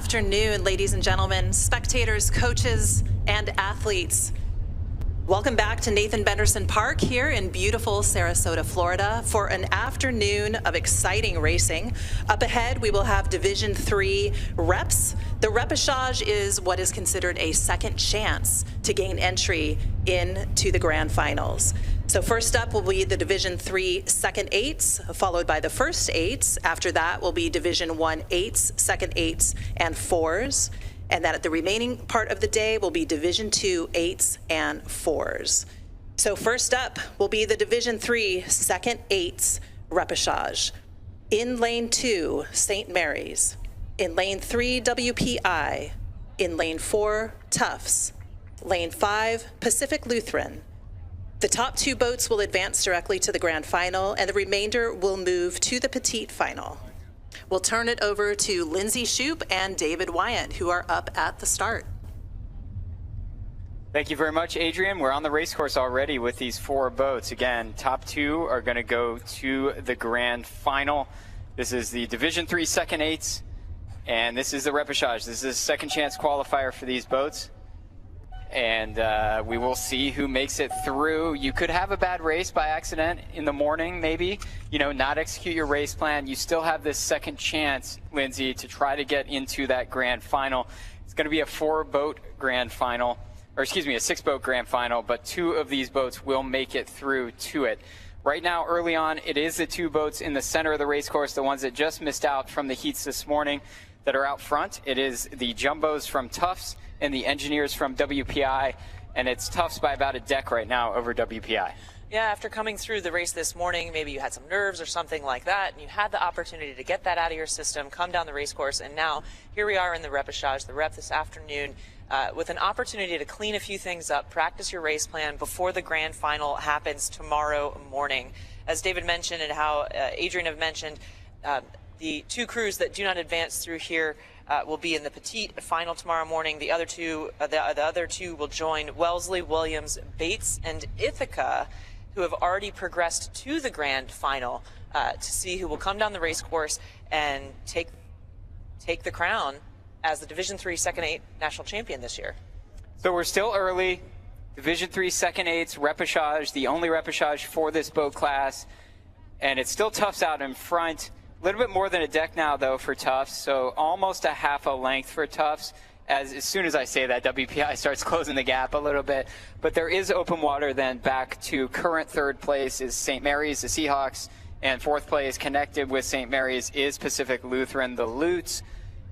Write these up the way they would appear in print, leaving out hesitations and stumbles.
afternoon, ladies and gentlemen, spectators, coaches, and athletes. Welcome back to Nathan Benderson Park here in beautiful Sarasota, Florida for an afternoon of exciting racing. Up ahead, we will have Division III reps. The repechage is what is considered a second chance to gain entry into the grand finals. So first up will be the Division III second eights, followed by the first eights. After that will be Division I eights, second eights, and fours. And that at the remaining part of the day will be Division II eights and fours. So first up will be the Division III second eights repechage. In lane 2, St. Mary's. In lane 3, WPI. In lane 4, Tufts. Lane 5, Pacific Lutheran. The top 2 boats will advance directly to the grand final, and the remainder will move to the petite final. We'll turn it over to Lindsay Shoup and David Wyant, who are up at the start. Thank you very much, Adrian. We're on the race course already with these 4 boats. Again, top 2 are going to go to the grand final. This is the Division III second eights, and this is the repechage. This is a second chance qualifier for these boats. And we will see who makes it through. You could have a bad race by accident in the morning, maybe, not execute your race plan. You still have this second chance, Lindsay, to try to get into that grand final. It's going to be a 4-boat grand final, or excuse me, a 6-boat grand final, but 2 of these boats will make it through to it. Right now, early on, it is the 2 boats in the center of the race course, the ones that just missed out from the heats this morning, that are out front. It is the Jumbos from Tufts and the Engineers from WPI, and it's Tufts by about a deck right now over WPI. Yeah, after coming through the race this morning, maybe you had some nerves or something like that, and you had the opportunity to get that out of your system, come down the race course, and now here we are in the repechage, the rep this afternoon, with an opportunity to clean a few things up, practice your race plan before the grand final happens tomorrow morning. As David mentioned and how Adrian have mentioned, the 2 crews that do not advance through here will be in the petite final tomorrow morning. The other two will join Wellesley, Williams, Bates, and Ithaca, who have already progressed to the grand final to see who will come down the race course and take the crown as the Division III second eight national champion this year. So we're still early. Division III second eights repechage, the only repechage for this boat class, and it's still Tufts out in front. A little bit more than a deck now, though, for Tufts, so almost a half a length for Tufts. As soon as I say that, WPI starts closing the gap a little bit. But there is open water then back to current 3rd place is St. Mary's, the Seahawks, and 4th place connected with St. Mary's is Pacific Lutheran, the Lutes.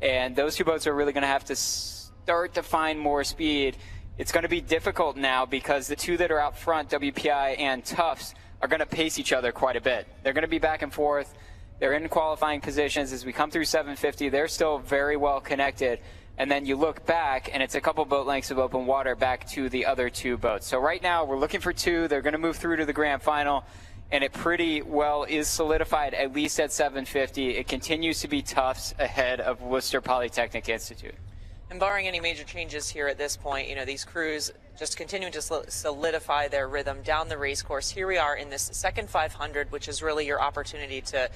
And those 2 boats are really going to have to start to find more speed. It's going to be difficult now because the 2 that are out front, WPI and Tufts, are going to pace each other quite a bit. They're going to be back and forth. They're in qualifying positions. As we come through 750, they're still very well connected. And then you look back, and it's a couple boat lengths of open water back to the other 2 boats. So right now, we're looking for 2. They're going to move through to the grand final, and it pretty well is solidified, at least at 750. It continues to be Tufts ahead of Worcester Polytechnic Institute. And barring any major changes here at this point, these crews just continuing to solidify their rhythm down the race course. Here we are in this second 500, which is really your opportunity to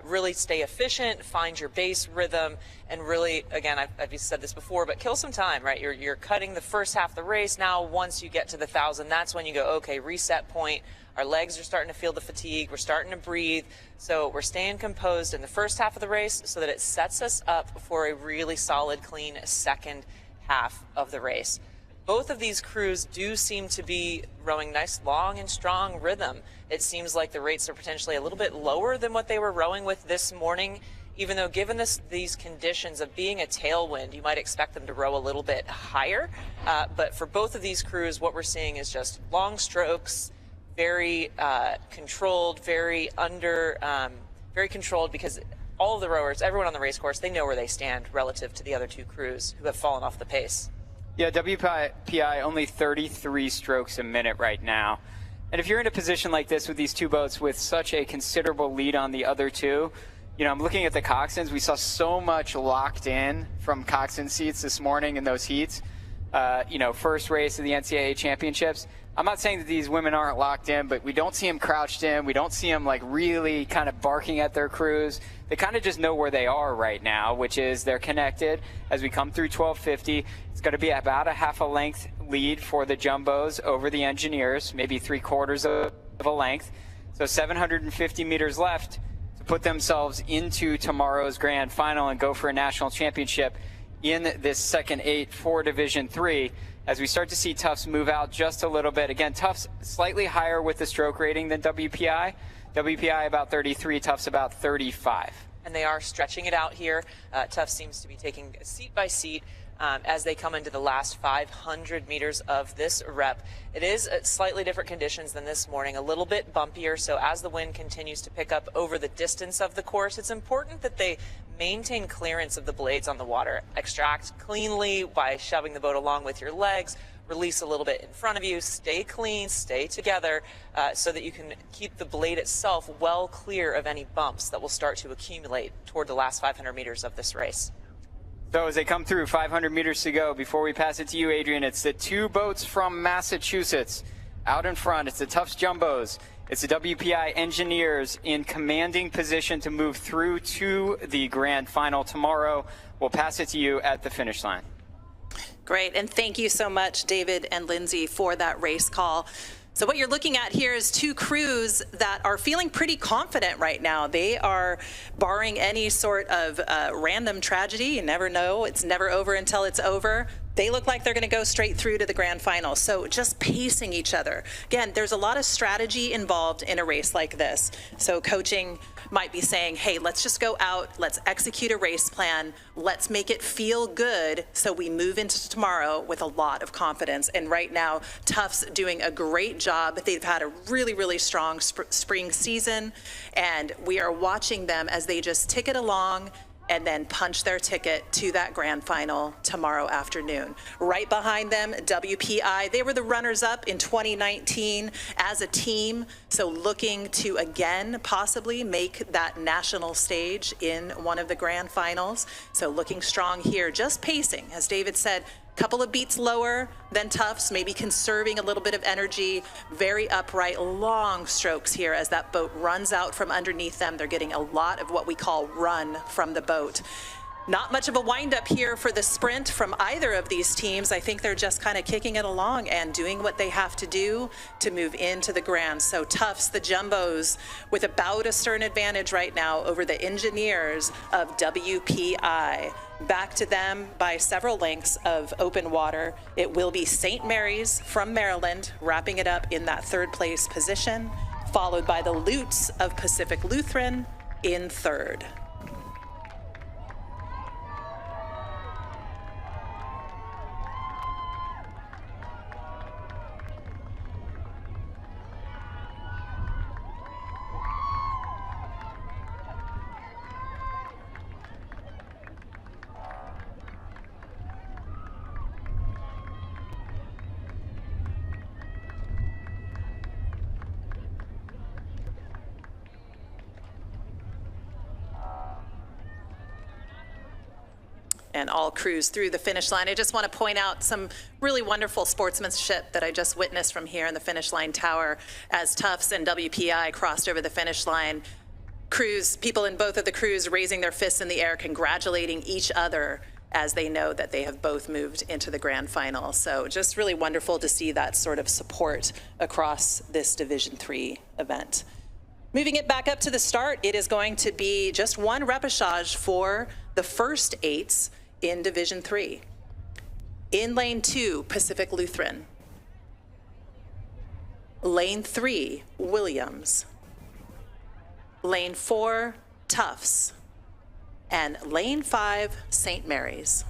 really stay efficient, find your base rhythm, and really, again, I've said this before, but kill some time, right? You're cutting the first half of the race. Now, once you get to the 1,000, that's when you go, okay, reset point. Our legs are starting to feel the fatigue. We're starting to breathe. So we're staying composed in the first half of the race so that it sets us up for a really solid, clean second half of the race. Both of these crews do seem to be rowing nice, long and strong rhythm. It seems like the rates are potentially a little bit lower than what they were rowing with this morning, even though given these conditions of being a tailwind, you might expect them to row a little bit higher. But for both of these crews, what we're seeing is just long strokes, very controlled, very controlled, because all of the rowers, everyone on the race course, they know where they stand relative to the other 2 crews who have fallen off the pace. Yeah, WPI only 33 strokes a minute right now. And if you're in a position like this with these 2 boats with such a considerable lead on the other 2, I'm looking at the coxswains. We saw so much locked in from coxswain seats this morning in those heats. First race of the NCAA championships. I'm not saying that these women aren't locked in, but we don't see them crouched in. We don't see them like really kind of barking at their crews. They kind of just know where they are right now, which is they're connected as we come through 1250. It's going to be about a half a length lead for the jumbos over the engineers, maybe 3/4 of a length. So 750 meters left to put themselves into tomorrow's grand final and go for a national championship in this second 8 for Division III. As we start to see Tufts move out just a little bit. Again, Tufts slightly higher with the stroke rating than WPI. WPI about 33, Tufts about 35. And they are stretching it out here. Tufts seems to be taking seat by seat as they come into the last 500 meters of this rep. It is slightly different conditions than this morning, a little bit bumpier. So as the wind continues to pick up over the distance of the course, it's important that they maintain clearance of the blades on the water. Extract cleanly by shoving the boat along with your legs. Release a little bit in front of you. Stay clean, stay together, so that you can keep the blade itself well clear of any bumps that will start to accumulate toward the last 500 meters of this race. So as they come through, 500 meters to go, before we pass it to you, Adrian, it's the two boats from Massachusetts out in front. It's the Tufts Jumbos. It's the WPI Engineers in commanding position to move through to the grand final tomorrow. We'll pass it to you at the finish line. Great, and thank you so much, David and Lindsay, for that race call. So what you're looking at here is two crews that are feeling pretty confident right now. They are, barring any sort of random tragedy, you never know, it's never over until it's over. They look like they're going to go straight through to the grand final. So just pacing each other. Again, there's a lot of strategy involved in a race like this. So coaching might be saying, hey, let's just go out, let's execute a race plan, let's make it feel good so we move into tomorrow with a lot of confidence. And right now, Tufts doing a great job. They've had a really, really strong spring season, and we are watching them as they just tick it along and then punch their ticket to that grand final tomorrow afternoon. Right behind them, WPI, they were the runners-up in 2019 as a team, so looking to again possibly make that national stage in one of the grand finals. So looking strong here, just pacing, as David said, couple of beats lower than Tufts, maybe conserving a little bit of energy, very upright, long strokes here as that boat runs out from underneath them. They're getting a lot of what we call run from the boat. Not much of a windup here for the sprint from either of these teams. I think they're just kind of kicking it along and doing what they have to do to move into the grand. So Tufts, the Jumbos, with about a stern advantage right now over the Engineers of WPI. Back to them by several lengths of open water. It will be St. Mary's from Maryland wrapping it up in that third place position, followed by the Lutz of Pacific Lutheran in third. And all crews through the finish line. I just want to point out some really wonderful sportsmanship that I just witnessed from here in the finish line tower as Tufts and WPI crossed over the finish line. Crews, people in both of the crews raising their fists in the air, congratulating each other as they know that they have both moved into the grand final. So just really wonderful to see that sort of support across this Division III event. Moving it back up to the start, it is going to be just one repechage for the first eights in Division III. In lane 2, Pacific Lutheran. Lane 3, Williams. Lane 4, Tufts. And lane 5, St. Mary's.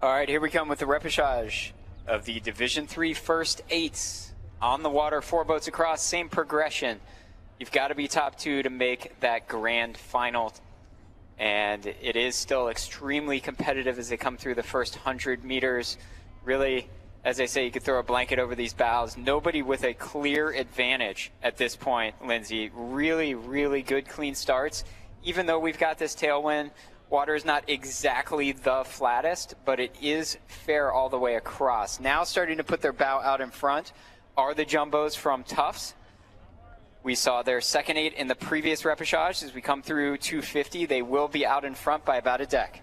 All right, here we come with the repechage of the Division III first eights. On the water, 4 boats across, same progression. You've got to be top 2 to make that grand final. And it is still extremely competitive as they come through the first 100 meters. Really, as I say, you could throw a blanket over these bows. Nobody with a clear advantage at this point, Lindsay. Really, really good, clean starts. Even though we've got this tailwind, water is not exactly the flattest, but it is fair all the way across. Now starting to put their bow out in front are the jumbos from Tufts. We saw their second 8 in the previous repechage. As we come through 250, they will be out in front by about a deck.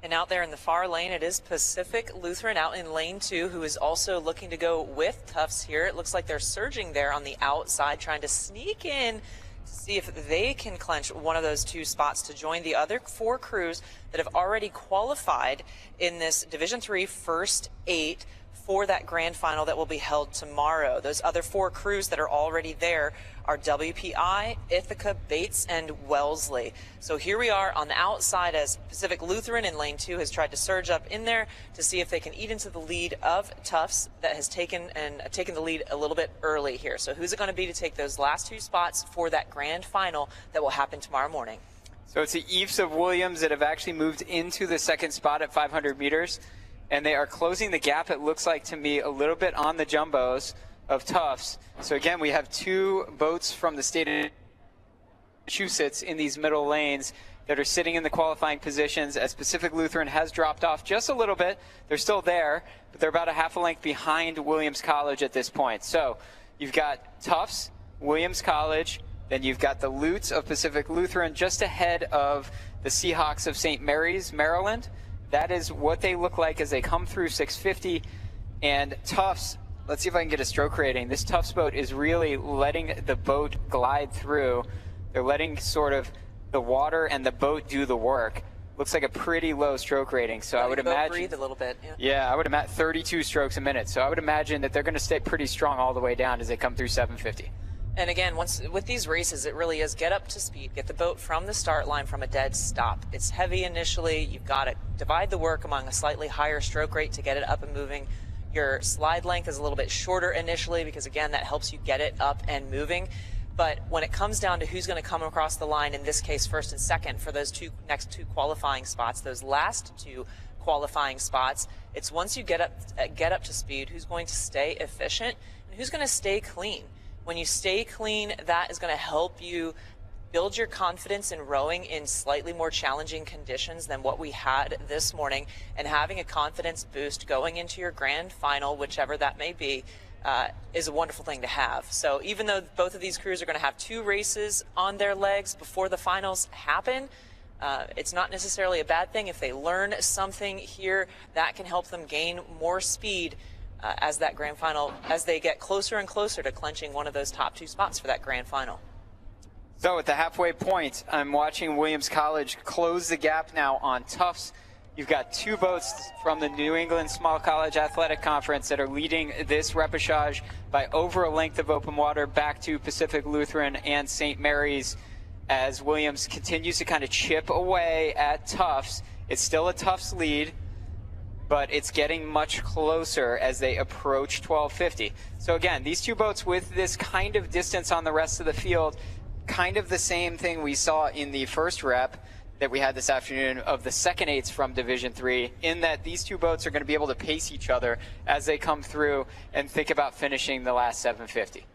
And out there in the far lane, it is Pacific Lutheran out in lane 2, who is also looking to go with Tufts here. It looks like they're surging there on the outside, trying to sneak in to see if they can clinch one of those 2 spots to join the other 4 crews that have already qualified in this Division III first 8 for that grand final that will be held tomorrow. Those other 4 crews that are already there are WPI, Ithaca, Bates, and Wellesley. So here we are on the outside as Pacific Lutheran in lane 2 has tried to surge up in there to see if they can eat into the lead of Tufts that has taken the lead a little bit early here. So who's it going to be to take those last 2 spots for that grand final that will happen tomorrow morning? So it's the Eves of Williams that have actually moved into the second spot at 500 meters. And they are closing the gap, it looks like to me, a little bit on the jumbos of Tufts. So again, we have 2 boats from the state of Massachusetts in these middle lanes that are sitting in the qualifying positions, as Pacific Lutheran has dropped off just a little bit. They're still there, but they're about a half a length behind Williams College at this point. So you've got Tufts, Williams College, then you've got the Lutes of Pacific Lutheran just ahead of the Seahawks of St. Mary's, Maryland. That is what they look like as they come through 650. And Tufts, let's see if I can get a stroke rating. This Tufts boat is really letting the boat glide through. They're letting sort of the water and the boat do the work. Looks like a pretty low stroke rating. So I would imagine, breathe a little bit. Yeah, I would imagine 32 strokes a minute. So I would imagine that they're going to stay pretty strong all the way down as they come through 750. And again, with these races, it really is get up to speed, get the boat from the start line from a dead stop. It's heavy initially. You've got to divide the work among a slightly higher stroke rate to get it up and moving. Your slide length is a little bit shorter initially because, again, that helps you get it up and moving. But when it comes down to who's going to come across the line, in this case, first and second for those next two qualifying spots, those last 2 qualifying spots, it's once you get up to speed, who's going to stay efficient and who's going to stay clean. When you stay clean, that is going to help you build your confidence in rowing in slightly more challenging conditions than what we had this morning, and having a confidence boost going into your grand final, whichever that may be, is a wonderful thing to have. So even though both of these crews are going to have 2 races on their legs before the finals happen, it's not necessarily a bad thing if they learn something here that can help them gain more speed as that grand final, as they get closer and closer to clinching one of those top 2 spots for that grand final. So at the halfway point, I'm watching Williams College close the gap now on Tufts. You've got 2 boats from the New England Small College Athletic Conference that are leading this repechage by over a length of open water back to Pacific Lutheran and St. Mary's, as Williams continues to kind of chip away at Tufts. It's still a Tufts lead, but it's getting much closer as they approach 1250. So again, these 2 boats with this kind of distance on the rest of the field, kind of the same thing we saw in the first rep that we had this afternoon of the second 8s from Division III, in that these 2 boats are going to be able to pace each other as they come through and think about finishing the last 750.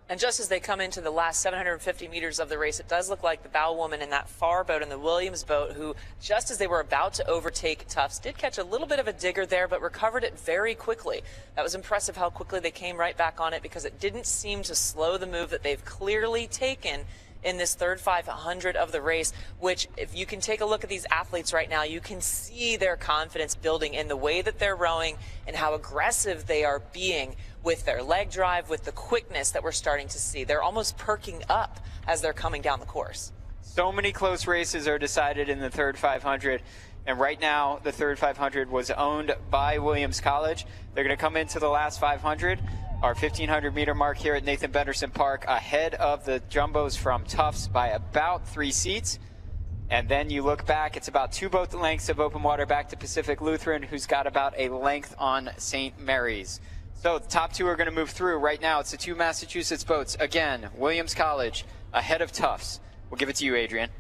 And just as they come into the last 750 meters of the race, it does look like the bow woman in that far boat, in the Williams boat, who just as they were about to overtake Tufts, did catch a little bit of a digger there, but recovered it very quickly. That was impressive how quickly they came right back on it, because it didn't seem to slow the move that they've clearly taken in this third 500 of the race, which, if you can take a look at these athletes right now, you can see their confidence building in the way that they're rowing and how aggressive they are being with their leg drive, with the quickness that we're starting to see. They're almost perking up as they're coming down the course. So many close races are decided in the third 500, and right now the third 500 was owned by Williams College. They're going to come into the last 500, our 1,500 meter mark here at Nathan Benderson Park, ahead of the jumbos from Tufts by about 3 seats. And then you look back, it's about 2 boat lengths of open water back to Pacific Lutheran, who's got about a length on St. Mary's. So the top 2 are going to move through. Right now, it's the 2 Massachusetts boats. Again, Williams College ahead of Tufts. We'll give it to you, Adrian.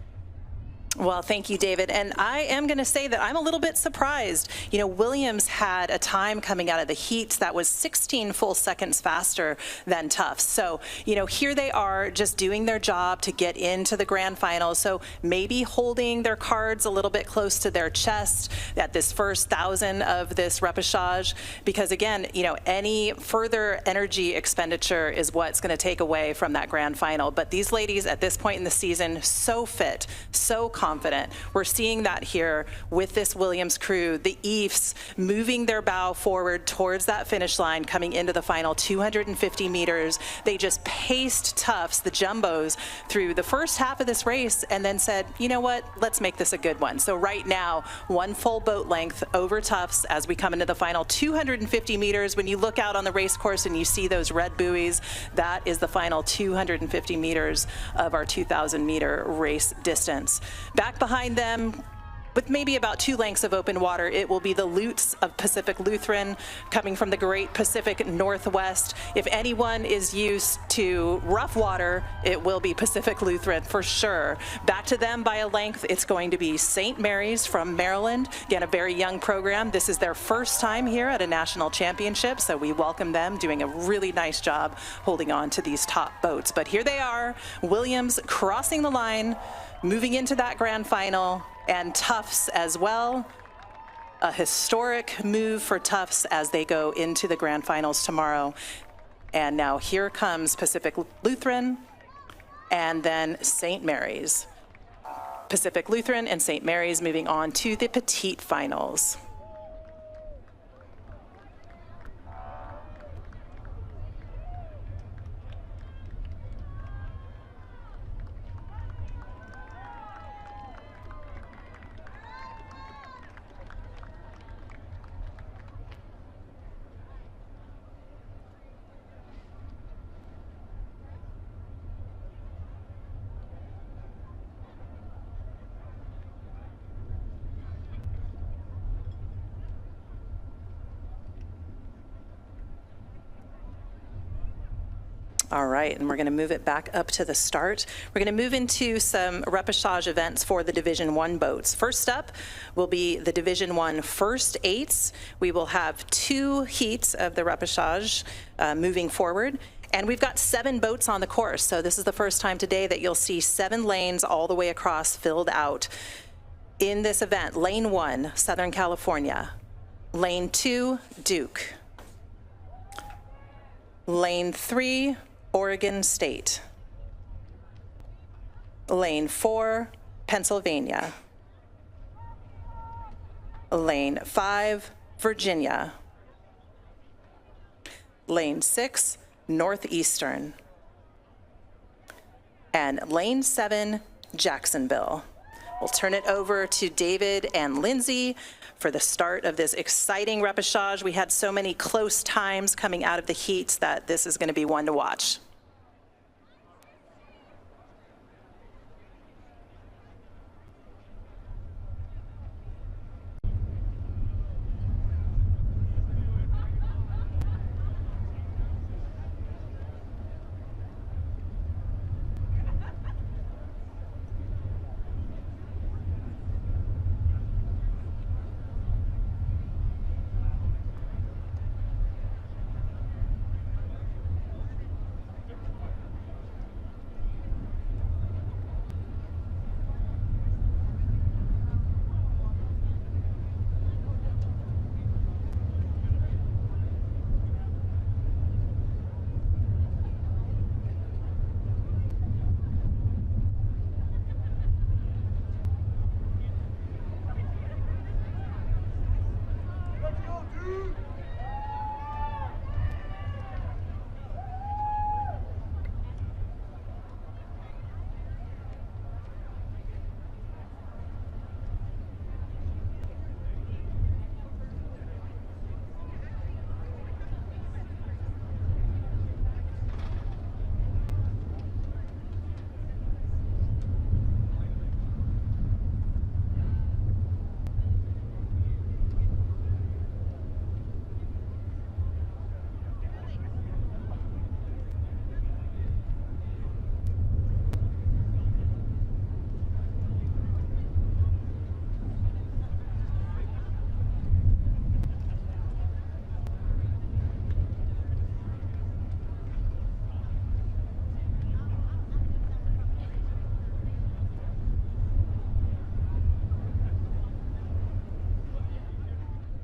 Well, thank you, David. And I am going to say that I'm a little bit surprised. You know, Williams had a time coming out of the heats that was 16 full seconds faster than Tufts. So, you know, here they are just doing their job to get into the grand final. So maybe holding their cards a little bit close to their chest at this first 1,000 of this repechage, because again, you know, any further energy expenditure is what's going to take away from that grand final. But these ladies at this point in the season, so fit, so confident. We're seeing that here with this Williams crew, the Eves moving their bow forward towards that finish line, coming into the final 250 meters. They just paced Tufts, the jumbos, through the first half of this race and then said, you know what, let's make this a good one. So right now, 1 full boat length over Tufts as we come into the final 250 meters. When you look out on the race course and you see those red buoys, that is the final 250 meters of our 2,000 meter race distance. Back behind them, with maybe about 2 lengths of open water, it will be the Lutes of Pacific Lutheran coming from the Great Pacific Northwest. If anyone is used to rough water, it will be Pacific Lutheran for sure. Back to them by a length, it's going to be St. Mary's from Maryland. Again, a very young program. This is their first time here at a national championship, so we welcome them, doing a really nice job holding on to these top boats. But here they are, Williams crossing the line, moving into that grand final, and Tufts as well. A historic move for Tufts as they go into the grand finals tomorrow. And now here comes Pacific Lutheran and then St. Mary's. Pacific Lutheran and St. Mary's moving on to the petite finals. All right, and we're going to move it back up to the start. We're going to move into some repechage events for the Division I boats. First up will be the Division I first eights. We will have 2 heats of the repechage moving forward. And we've got 7 boats on the course. So this is the first time today that you'll see 7 lanes all the way across filled out. In this event, Lane 1, Southern California. Lane 2, Duke. Lane 3, Oregon State. Lane 4, Pennsylvania. Lane 5, Virginia. Lane 6, Northeastern. And Lane 7, Jacksonville. We'll turn it over to David and Lindsay for the start of this exciting repechage. We had so many close times coming out of the heats that this is going to be one to watch.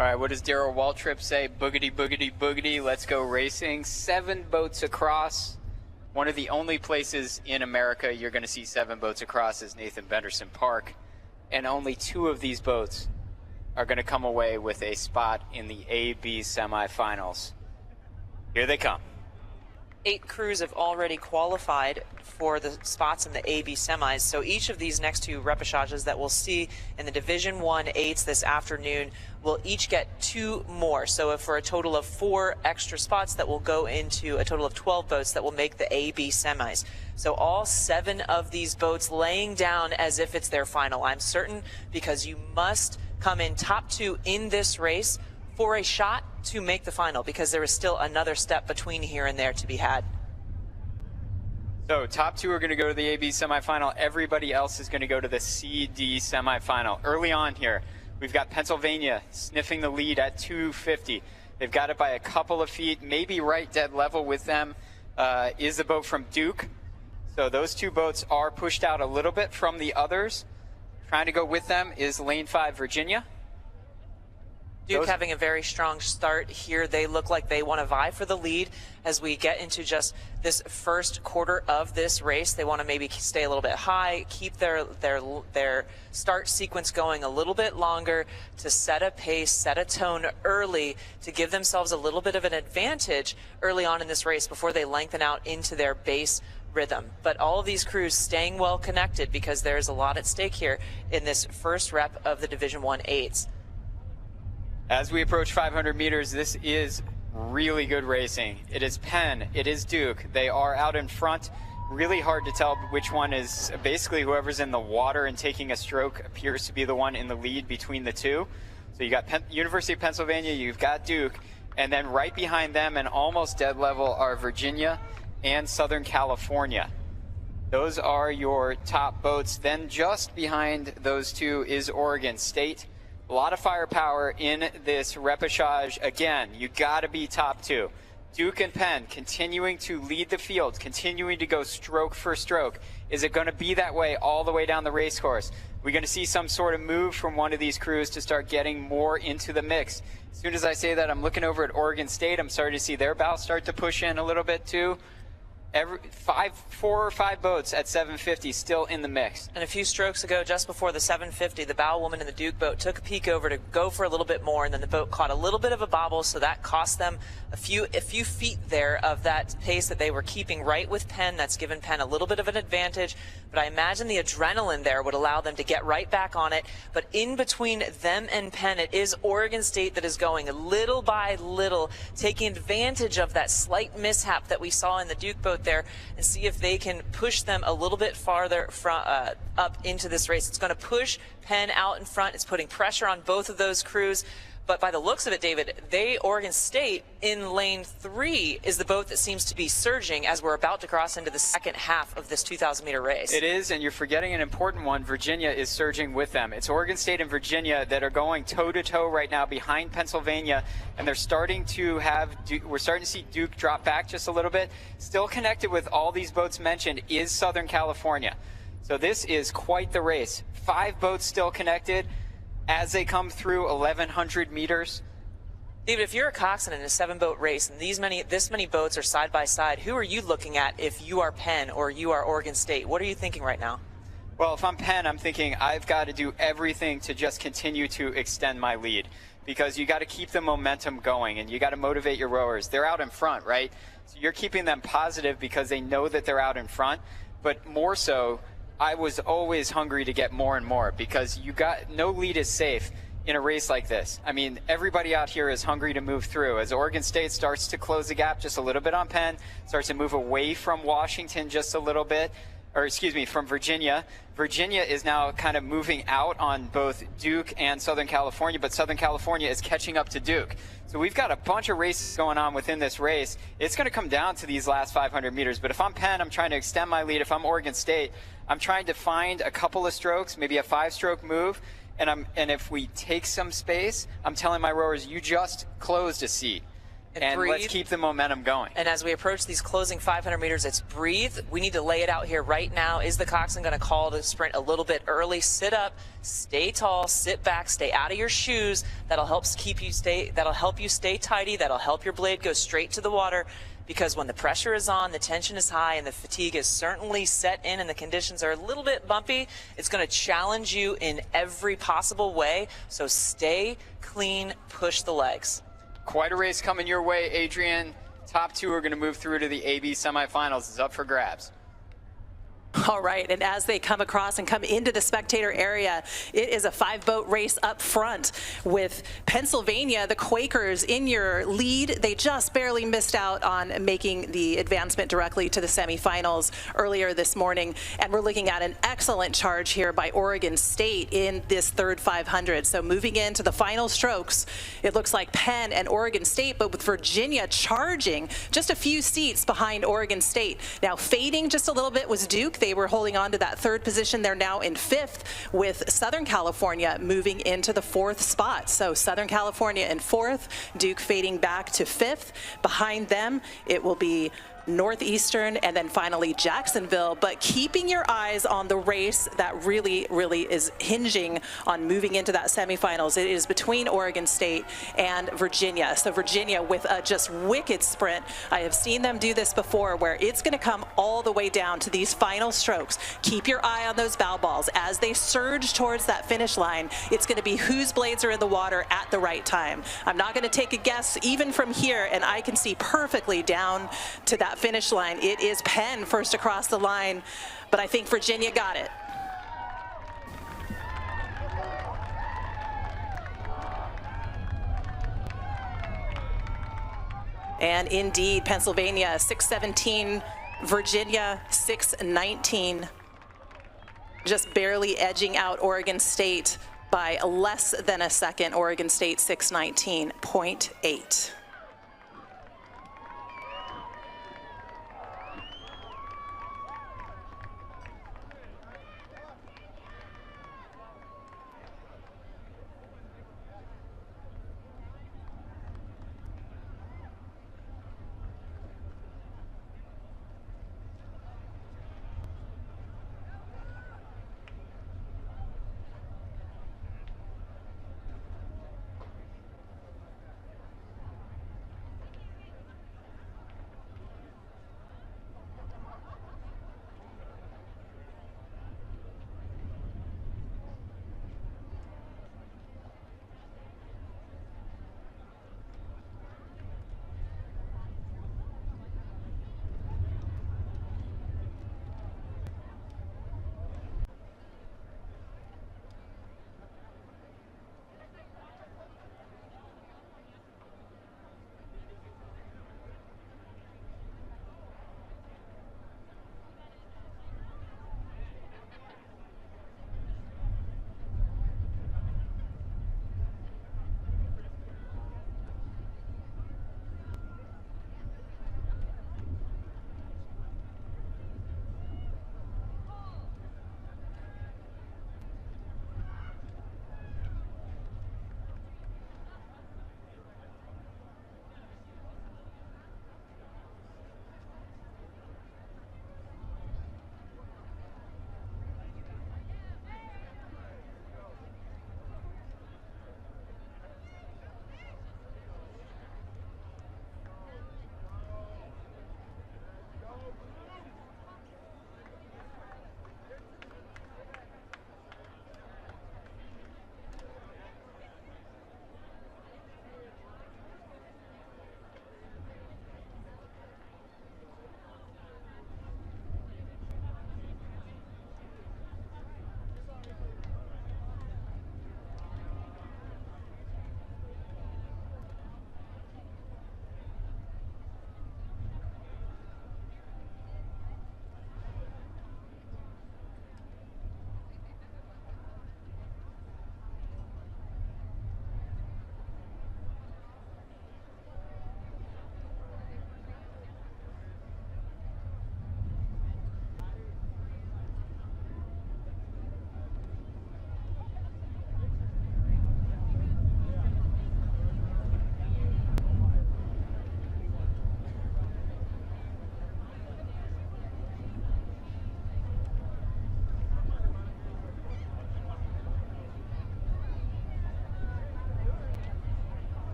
All right, what does Darrell Waltrip say? Boogity, boogity, boogity, let's go racing. 7 boats across. One of the only places in America you're going to see 7 boats across is Nathan Benderson Park. And only 2 of these boats are going to come away with a spot in the A-B semifinals. Here they come. 8 crews have already qualified for the spots in the A-B semis. So each of these next 2 repechages that we'll see in the Division I 8s this afternoon will each get 2 more. So for a total of 4 extra spots that will go into a total of 12 boats that will make the A-B semis. So all 7 of these boats laying down as if it's their final. I'm certain, because you must come in top 2 in this race for a shot to make the final, because there is still another step between here and there to be had. So top 2 are going to go to the A-B semifinal. Everybody else is going to go to the C-D semifinal. Early on here, we've got Pennsylvania sniffing the lead at 250. They've got it by a couple of feet, maybe right dead level with them is the boat from Duke. So those 2 boats are pushed out a little bit from the others. Trying to go with them is Lane 5 Virginia. Duke having a very strong start here. They look like they want to vie for the lead as we get into just this first quarter of this race. They want to maybe stay a little bit high, keep their start sequence going a little bit longer to set a pace, set a tone early to give themselves a little bit of an advantage early on in this race before they lengthen out into their base rhythm. But all of these crews staying well connected, because there's a lot at stake here in this first rep of the Division I 8s. As we approach 500 meters, this is really good racing. It is Penn, it is Duke. They are out in front. Really hard to tell which one is, basically whoever's in the water and taking a stroke appears to be the one in the lead between the 2. So you got University of Pennsylvania, you've got Duke, and then right behind them and almost dead level are Virginia and Southern California. Those are your top boats. Then just behind those 2 is Oregon State. A lot of firepower in this repechage. Again, you got to be top 2. Duke and Penn continuing to lead the field, continuing to go stroke for stroke. Is it going to be that way all the way down the race course? We're going to see some sort of move from one of these crews to start getting more into the mix. As soon as I say that, I'm looking over at Oregon State. I'm starting to see their bow start to push in a little bit too. 4 or 5 boats at 750 still in the mix. And a few strokes ago, just before the 750, the bow woman in the Duke boat took a peek over to go for a little bit more, and then the boat caught a little bit of a bobble, so that cost them a few feet there of that pace that they were keeping right with Penn. That's given Penn a little bit of an advantage, but I imagine the adrenaline there would allow them to get right back on it. But in between them and Penn, it is Oregon State that is going little by little, taking advantage of that slight mishap that we saw in the Duke boat there, and see if they can push them a little bit farther up into this race. It's going to push Penn out in front. It's putting pressure on both of those crews. But by the looks of it, David, Oregon State in lane 3 is the boat that seems to be surging as we're about to cross into the second half of this 2,000-meter race. It is, and you're forgetting an important one. Virginia is surging with them. It's Oregon State and Virginia that are going toe-to-toe right now behind Pennsylvania, and they're starting to we're starting to see Duke drop back just a little bit. Still connected with all these boats mentioned is Southern California. So this is quite the race. 5 boats still connected as they come through 1,100 meters. David, if you're a coxswain in a 7-boat race and this many boats are side by side, who are you looking at if you are Penn or you are Oregon State? What are you thinking right now? Well, if I'm Penn, I'm thinking I've got to do everything to just continue to extend my lead, because you got to keep the momentum going and you got to motivate your rowers. They're out in front, right? So you're keeping them positive because they know that they're out in front, but more so, I was always hungry to get more and more, because no lead is safe in a race like this. I mean, everybody out here is hungry to move through. As Oregon State starts to close the gap just a little bit on Penn, starts to move away from Washington just a little bit, or excuse me, from Virginia. Virginia is now kind of moving out on both Duke and Southern California, but Southern California is catching up to Duke. So we've got a bunch of races going on within this race. It's going to come down to these last 500 meters. But if I'm Penn, I'm trying to extend my lead. If I'm Oregon State, I'm trying to find a couple of strokes, maybe a 5-stroke move. And if we take some space, I'm telling my rowers, you just closed a seat. And breathe. let's keep the momentum going. And as we approach these closing 500 meters, it's breathe. We need to lay it out here right now. Is the coxswain going to call the sprint a little bit early? Sit up, stay tall, sit back, stay out of your shoes. That'll help you stay tidy. That'll help your blade go straight to the water. Because when the pressure is on, the tension is high, and the fatigue is certainly set in, and the conditions are a little bit bumpy, it's going to challenge you in every possible way. So stay clean, push the legs. Quite a race coming your way, Adrian. Top two are going to move through to the AB semifinals. It's up for grabs. All right, and as they come across and come into the spectator area, it is a 5-boat race up front with Pennsylvania, the Quakers, in your lead. They just barely missed out on making the advancement directly to the semifinals earlier this morning, and we're looking at an excellent charge here by Oregon State in this third 500. So moving into the final strokes, it looks like Penn and Oregon State, but with Virginia charging just a few seats behind Oregon State. Now fading just a little bit was Duke. They were holding on to that third position. They're now in 5th, with Southern California moving into the 4th spot. So Southern California in 4th, Duke fading back to 5th. Behind them, it will be Northeastern, and then finally Jacksonville. But keeping your eyes on the race that really is hinging on moving into that semifinals. It is between Oregon State and Virginia. So Virginia with a just wicked sprint. I have seen them do this before, where it's going to come all the way down to these final strokes. Keep your eye on those bow balls as they surge towards that finish line. It's going to be whose blades are in the water at the right time. I'm not going to take a guess even from here, and I can see perfectly down to that finish line. It is Penn first across the line, but I think Virginia got it. And indeed, Pennsylvania 6:17, Virginia 6:19, just barely edging out Oregon State by less than a second. Oregon State 6:19.8.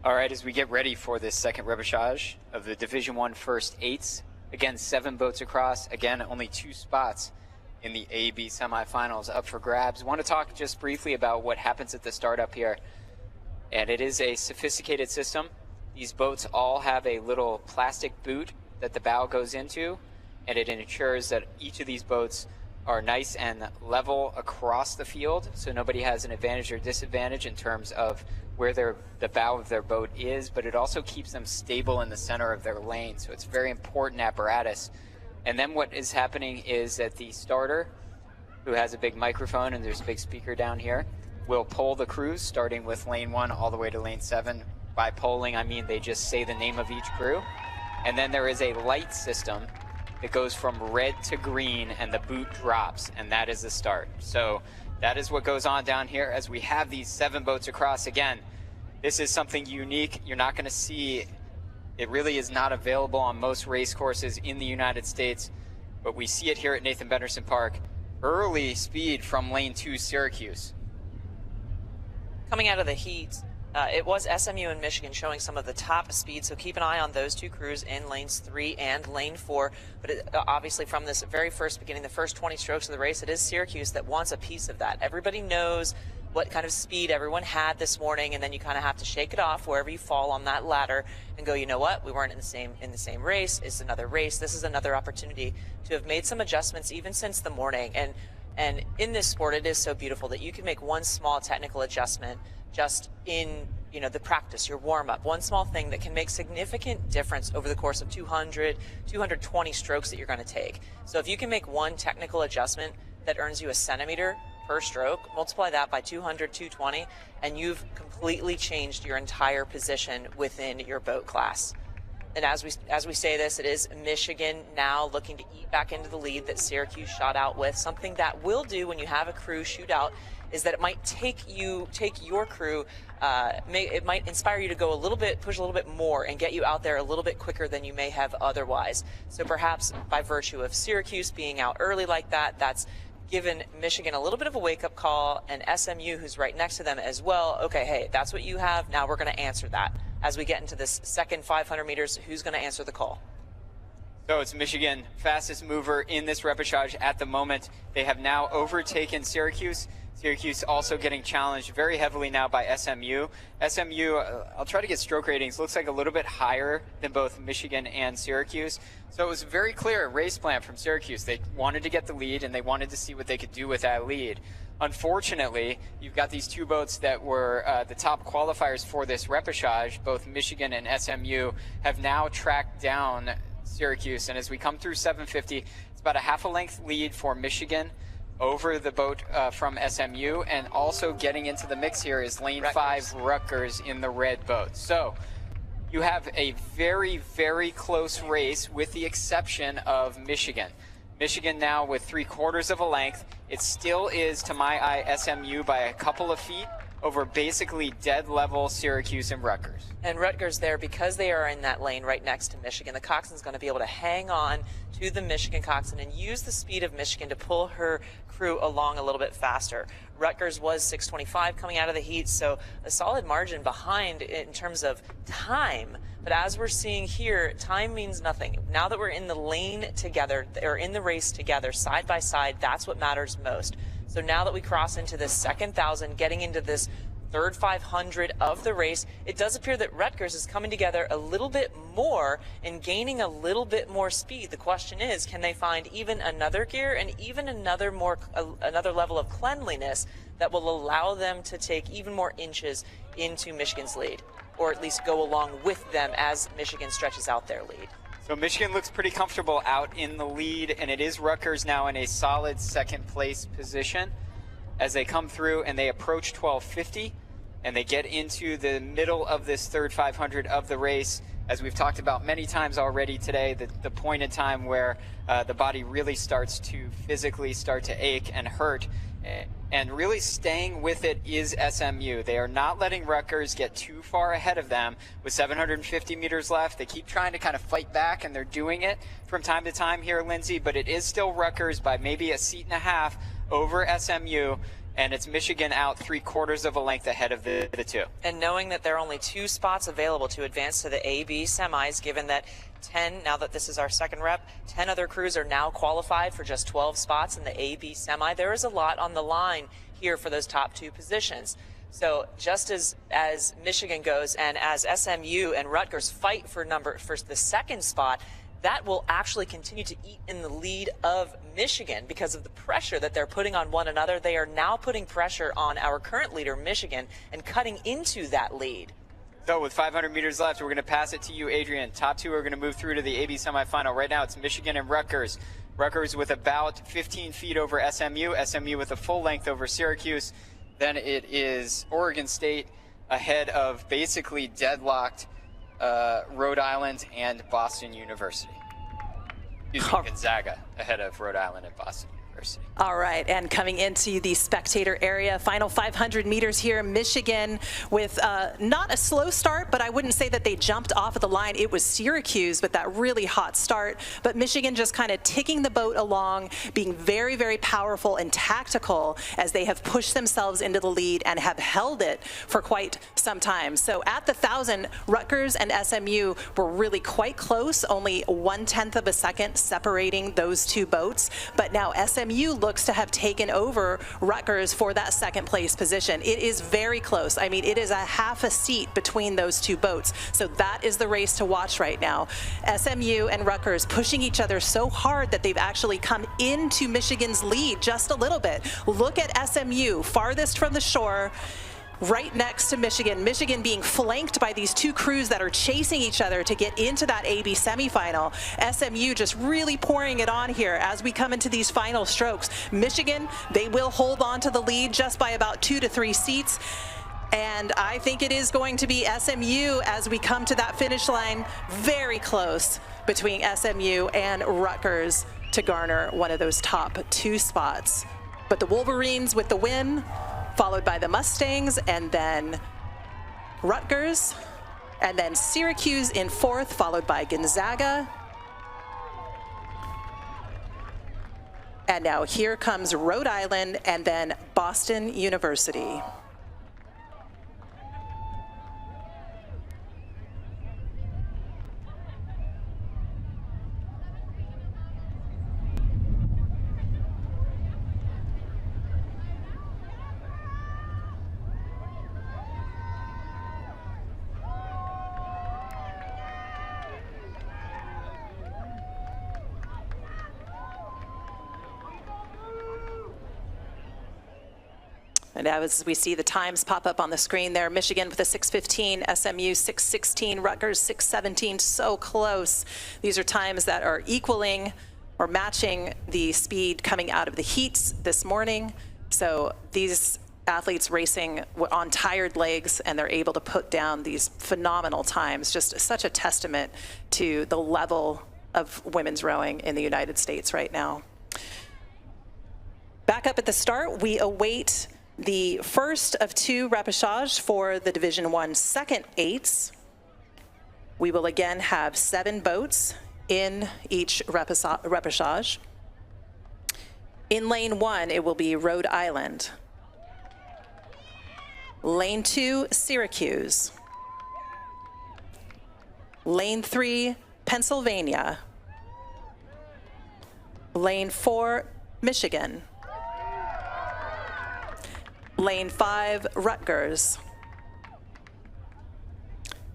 All right, as we get ready for this second repechage of the Division I First Eights, again, 7 boats across, again, only 2 spots in the A-B semifinals up for grabs. I want to talk just briefly about what happens at the startup here. And it is a sophisticated system. These boats all have a little plastic boot that the bow goes into, and it ensures that each of these boats are nice and level across the field, so nobody has an advantage or disadvantage in terms of where the bow of their boat is, but it also keeps them stable in the center of their lane, so it's very important apparatus. And then what is happening is that the starter, who has a big microphone and there's a big speaker down here, will poll the crews, starting with lane 1 all the way to lane 7. By polling, I mean they just say the name of each crew. And then there is a light system that goes from red to green, and the boot drops, and that is the start. So that is what goes on down here as we have these 7 boats across. Again, this is something unique. You're not going to see, it really is not available on most race courses in the United States, but we see it here at Nathan Benderson Park. Early speed from lane 2 Syracuse. Coming out of the heat, it was SMU and Michigan showing some of the top speed, so keep an eye on those 2 crews in lanes 3 and lane 4. But obviously from this very first beginning, the first 20 strokes of the race, it is Syracuse that wants a piece of that. Everybody knows what kind of speed everyone had this morning, and then you kind of have to shake it off wherever you fall on that ladder and go, you know what, we weren't in the same race. It's another race. This is another opportunity to have made some adjustments even since the morning. And in this sport, it is so beautiful that you can make one small technical adjustment just in the practice, your warm-up, one small thing that can make significant difference over the course of 200, 220 strokes that you're going to take. So if you can make one technical adjustment that earns you a centimeter per stroke, multiply that by 200, 220, and you've completely changed your entire position within your boat class. And as we say this, it is Michigan now looking to eat back into the lead that Syracuse shot out with. Something that will do when you have a crew shootout is that it might take your crew, it might inspire you to go a little bit, push a little bit more and get you out there a little bit quicker than you may have otherwise. So perhaps by virtue of Syracuse being out early like that, that's given Michigan a little bit of a wake-up call, and SMU, who's right next to them as well. Okay, hey, that's what you have. Now we're going to answer that. As we get into this second 500 meters, who's going to answer the call? So it's Michigan, fastest mover in this repechage at the moment. They have now overtaken Syracuse. Syracuse also getting challenged very heavily now by SMU. SMU, I'll try to get stroke ratings, looks like a little bit higher than both Michigan and Syracuse. So it was a very clear race plan from Syracuse. They wanted to get the lead, and they wanted to see what they could do with that lead. Unfortunately, you've got these 2 boats that were the top qualifiers for this repechage. Both Michigan and SMU have now tracked down Syracuse, and as we come through 750, it's about a half a length lead for Michigan over the boat from SMU, and also getting into the mix here is lane 5 Rutgers in the red boat. So you have a very, very close race with the exception of Michigan. Michigan now with 3/4 of a length. It still is, to my eye, SMU by a couple of feet over basically dead level Syracuse and Rutgers. And Rutgers there, because they are in that lane right next to Michigan, the coxswain's going to be able to hang on to the Michigan coxswain and use the speed of Michigan to pull her crew along a little bit faster. Rutgers was 6:25 coming out of the heat, so a solid margin behind in terms of time. But as we're seeing here, time means nothing. Now that we're in the lane together, or in the race together, side by side, that's what matters most. So now that we cross into this second 1,000, getting into this third 500 of the race, it does appear that Rutgers is coming together a little bit more and gaining a little bit more speed. The question is, can they find even another gear and even another level of cleanliness that will allow them to take even more inches into Michigan's lead, or at least go along with them as Michigan stretches out their lead? So Michigan looks pretty comfortable out in the lead, and it is Rutgers now in a solid second place position as they come through and they approach 1250 and they get into the middle of this third 500 of the race. As we've talked about many times already today, the point in time where the body really starts to physically start to ache and hurt. And really staying with it is SMU. They are not letting Rutgers get too far ahead of them with 750 meters left. They keep trying to kind of fight back, and they're doing it from time to time here, Lindsay, but it is still Rutgers by maybe a seat and a half over SMU. and it's Michigan out 3/4 of a length ahead of the two. And knowing that there are only 2 spots available to advance to the AB semis, given that 10, now that this is our second rep, 10 other crews are now qualified for just 12 spots in the AB semi, there is a lot on the line here for those top 2 positions. So just as Michigan goes and as SMU and Rutgers fight for the second spot, that will actually continue to eat in the lead of Michigan because of the pressure that they're putting on one another. They are now putting pressure on our current leader, Michigan, and cutting into that lead. So with 500 meters left, we're going to pass it to you, Adrian. Top 2 are going to move through to the AB semifinal. Right now, it's Michigan and Rutgers. Rutgers with about 15 feet over SMU. SMU with a full length over Syracuse. Then it is Oregon State ahead of basically deadlocked Rhode Island and Boston University. Excuse me, Gonzaga ahead of Rhode Island and Boston University. All right, and coming into the spectator area, final 500 meters here, Michigan with not a slow start, but I wouldn't say that they jumped off of the line. It was Syracuse with that really hot start, but Michigan just kind of ticking the boat along, being very, very powerful and tactical as they have pushed themselves into the lead and have held it for quite some time. So at the 1,000, Rutgers and SMU were really quite close, only 1/10 of a second separating those 2 boats, but now SMU looks to have taken over Rutgers for that second place position. It is very close. I mean, it is a half a seat between those 2 boats. So that is the race to watch right now. SMU and Rutgers pushing each other so hard that they've actually come into Michigan's lead just a little bit. Look at SMU, farthest from the shore, right next to Michigan. Michigan being flanked by these 2 crews that are chasing each other to get into that AB semifinal. SMU just really pouring it on here as we come into these final strokes. Michigan, they will hold on to the lead just by about 2 to 3 seats. And I think it is going to be SMU as we come to that finish line. Very close between SMU and Rutgers to garner one of those top 2 spots. But the Wolverines with the win, followed by the Mustangs, and then Rutgers, and then Syracuse in 4th, followed by Gonzaga. And now here comes Rhode Island and then Boston University. And as we see the times pop up on the screen there, Michigan with a 6:15, SMU 6:16, Rutgers 6:17, so close. These are times that are equaling or matching the speed coming out of the heats this morning. So these athletes racing on tired legs, and they're able to put down these phenomenal times. Just such a testament to the level of women's rowing in the United States right now. Back up at the start, we await the first of 2 repêchages for the Division I second eights. We will again have 7 boats in each repêchage. In lane 1, it will be Rhode Island. Lane 2, Syracuse. Lane 3, Pennsylvania. Lane 4, Michigan. Lane 5, Rutgers.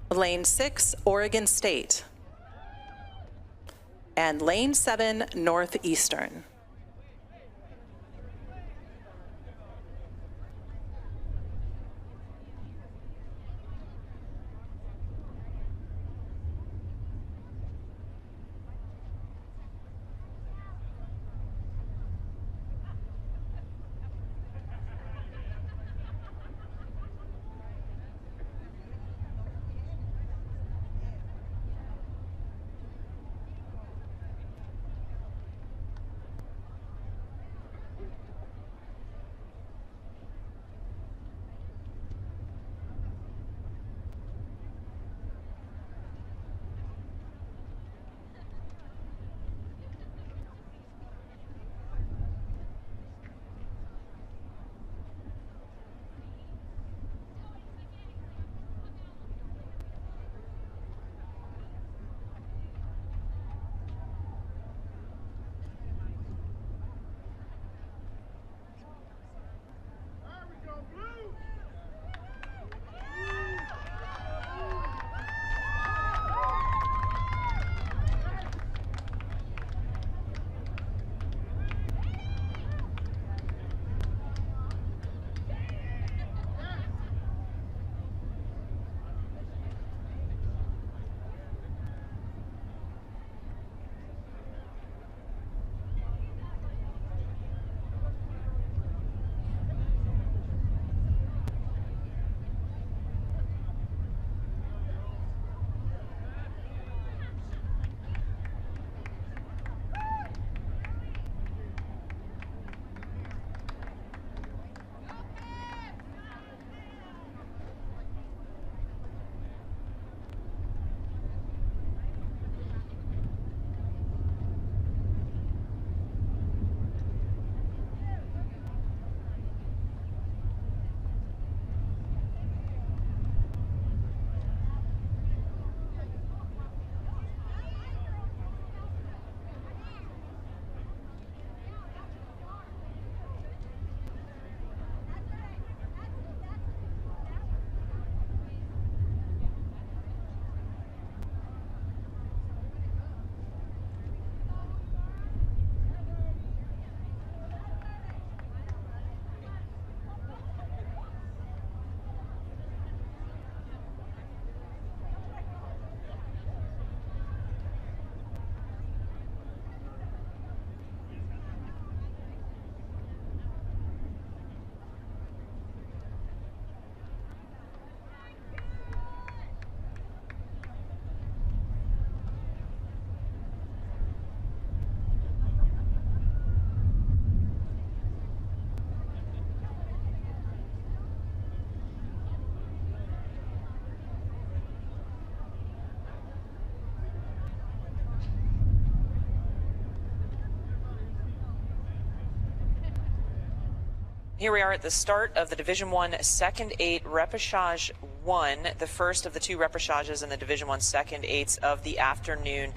Lane 6, Oregon State. And lane 7, Northeastern. Here we are at the start of the Division I Second 8 Repechage 1, the first of the 2 repechages in the Division I Second 8s of the afternoon.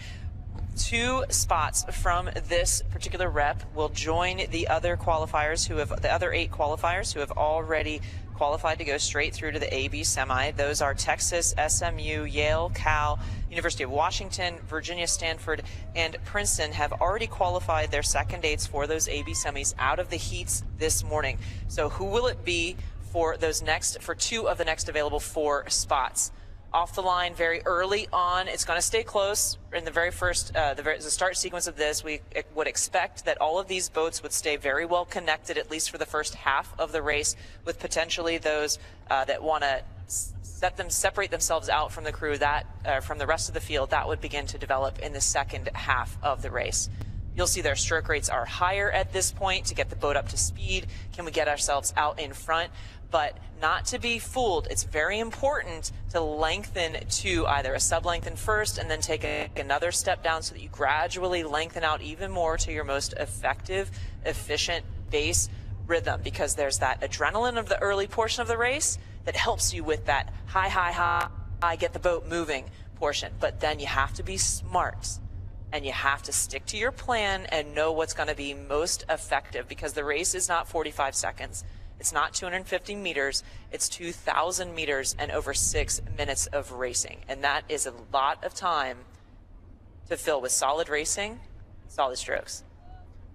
2 spots from this particular rep will join the other qualifiers the other 8 qualifiers who have already qualified to go straight through to the AB semi. Those are Texas, SMU, Yale, Cal, University of Washington, Virginia, Stanford, and Princeton have already qualified their second 8s for those AB semis out of the heats this morning. So who will it be for 2 of the next available 4 spots? Off the line very early on. It's going to stay close. In the very first, the start sequence of this, we would expect that all of these boats would stay very well connected, at least for the first half of the race, with potentially those that want to separate themselves out from the crew, from the rest of the field, that would begin to develop in the second half of the race. You'll see their stroke rates are higher at this point to get the boat up to speed. Can we get ourselves out in front? But not to be fooled, it's very important to lengthen to either a sub-lengthen first and then take another step down so that you gradually lengthen out even more to your most effective, efficient base rhythm, because there's that adrenaline of the early portion of the race that helps you with that high, get the boat moving portion. But then you have to be smart and you have to stick to your plan and know what's going to be most effective, because the race is not 45 seconds. It's not 250 meters, it's 2,000 meters and over 6 minutes of racing. And that is a lot of time to fill with solid racing, solid strokes.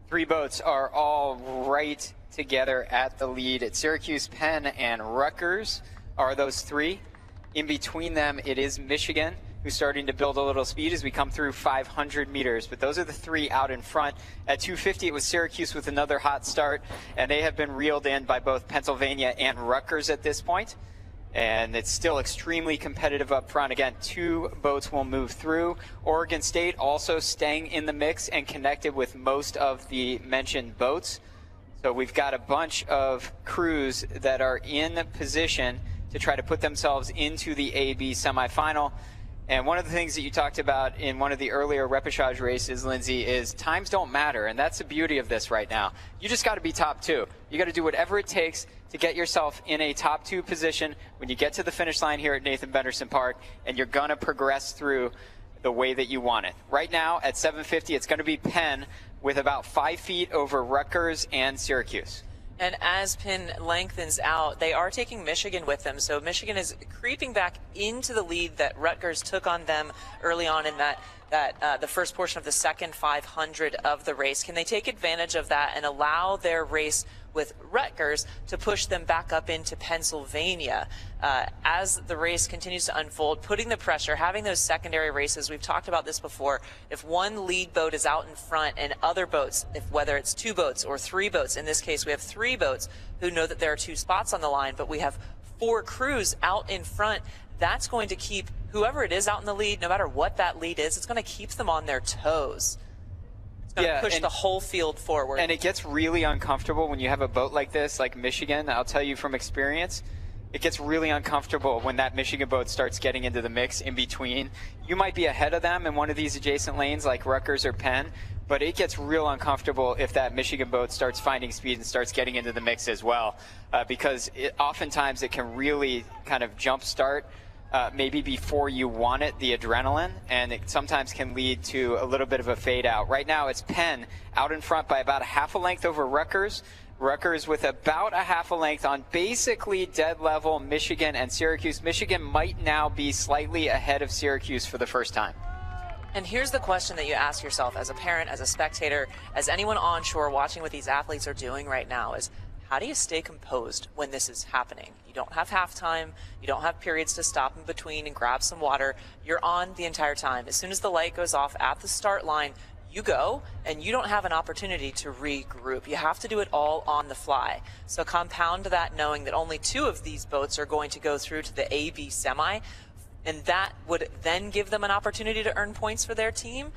3 boats are all right together at the lead. At Syracuse, Penn, and Rutgers are those 3. In between them, it is Michigan, who's starting to build a little speed as we come through 500 meters. But those are the 3 out in front. At 250, it was Syracuse with another hot start, and they have been reeled in by both Pennsylvania and Rutgers at this point. And it's still extremely competitive up front. Again, 2 boats will move through. Oregon State also staying in the mix and connected with most of the mentioned boats. So we've got a bunch of crews that are in position to try to put themselves into the AB semifinal. And one of the things that you talked about in one of the earlier repechage races, Lindsay, is times don't matter. And that's the beauty of this right now. You just got to be top 2. You got to do whatever it takes to get yourself in a top 2 position when you get to the finish line here at Nathan Benderson Park, and you're going to progress through the way that you want it. Right now at 750, it's going to be Penn with about 5 feet over Rutgers and Syracuse. And as Penn lengthens out, they are taking Michigan with them. So Michigan is creeping back into the lead that Rutgers took on them early on in the first portion of the second 500 of the race. Can they take advantage of that and allow their race with Rutgers to push them back up into Pennsylvania as the race continues to unfold, putting the pressure, having those secondary races? We've talked about this before. If one lead boat is out in front and other boats, whether it's 2 boats or 3 boats, in this case we have 3 boats who know that there are 2 spots on the line, but we have 4 crews out in front, that's going to keep whoever it is out in the lead, no matter what that lead is, it's going to keep them on their toes. Yeah, push the whole field forward. And it gets really uncomfortable when you have a boat like this, like Michigan. I'll tell you from experience, it gets really uncomfortable when that Michigan boat starts getting into the mix in between. You might be ahead of them in one of these adjacent lanes like Rutgers or Penn, but it gets real uncomfortable if that Michigan boat starts finding speed and starts getting into the mix as well, because oftentimes it can really kind of jumpstart maybe before you want it, the adrenaline, and it sometimes can lead to a little bit of a fade out. Right now it's Penn out in front by about a half a length over Rutgers. Rutgers with about a half a length on basically dead level Michigan and Syracuse. Michigan might now be slightly ahead of Syracuse for the first time. And here's the question that you ask yourself as a parent, as a spectator, as anyone onshore watching what these athletes are doing right now is, how do you stay composed when this is happening? You don't have halftime. You don't have periods to stop in between and grab some water. You're on the entire time. As soon as the light goes off at the start line, you go, and you don't have an opportunity to regroup. You have to do it all on the fly. So compound that knowing that only 2 of these boats are going to go through to the AB semi, and that would then give them an opportunity to earn points for their team.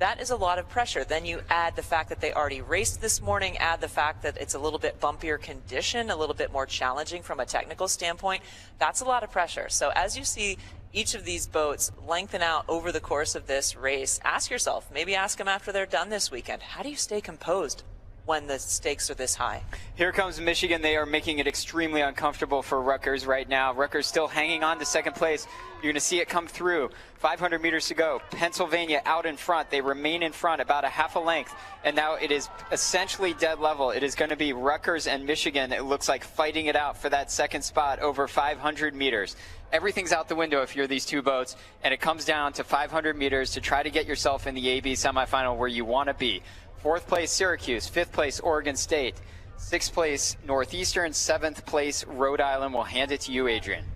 That is a lot of pressure. Then you add the fact that they already raced this morning, add the fact that it's a little bit bumpier condition, a little bit more challenging from a technical standpoint. That's a lot of pressure. So as you see each of these boats lengthen out over the course of this race, ask yourself, maybe ask them after they're done this weekend, how do you stay composed when the stakes are this high. Here comes Michigan. They are making it extremely uncomfortable for Rutgers right now. Rutgers still hanging on to second place. You're going to see it come through. 500 meters to go. Pennsylvania out in front. They remain in front about a half a length. And now it is essentially dead level. It is going to be Rutgers and Michigan, it looks like, fighting it out for that second spot over 500 meters. Everything's out the window if you're these two boats, and it comes down to 500 meters to try to get yourself in the AB semifinal where you want to be. 4th place, Syracuse. 5th place, Oregon State. 6th place, Northeastern. 7th place, Rhode Island. We'll hand it to you, Adrian.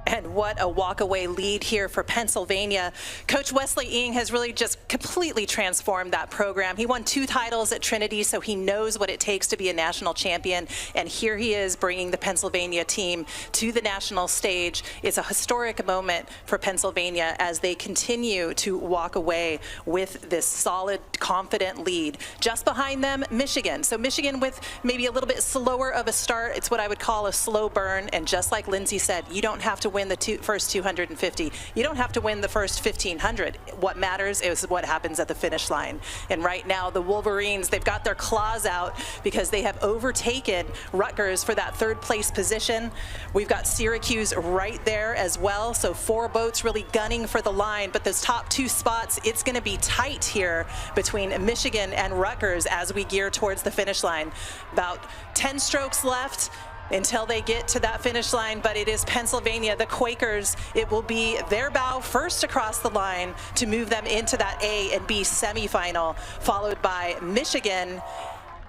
And what a walk-away lead here for Pennsylvania. Coach Wesley Ing has really just completely transformed that program. He won 2 titles at Trinity, so he knows what it takes to be a national champion. And here he is bringing the Pennsylvania team to the national stage. It's a historic moment for Pennsylvania as they continue to walk away with this solid, confident lead. Just behind them, Michigan. So Michigan with maybe a little bit slower of a start. It's what I would call a slow burn. And just like Lindsay said, you don't have to win the first 250. You don't have to win the first 1,500. What matters is what happens at the finish line. And right now, the Wolverines, they've got their claws out because they have overtaken Rutgers for that 3rd place position. We've got Syracuse right there as well. So 4 boats really gunning for the line. But those top 2 spots, it's going to be tight here between Michigan and Rutgers as we gear towards the finish line. About 10 strokes left until they get to that finish line, but it is Pennsylvania, the Quakers. It will be their bow first across the line to move them into that A and B semifinal, followed by Michigan.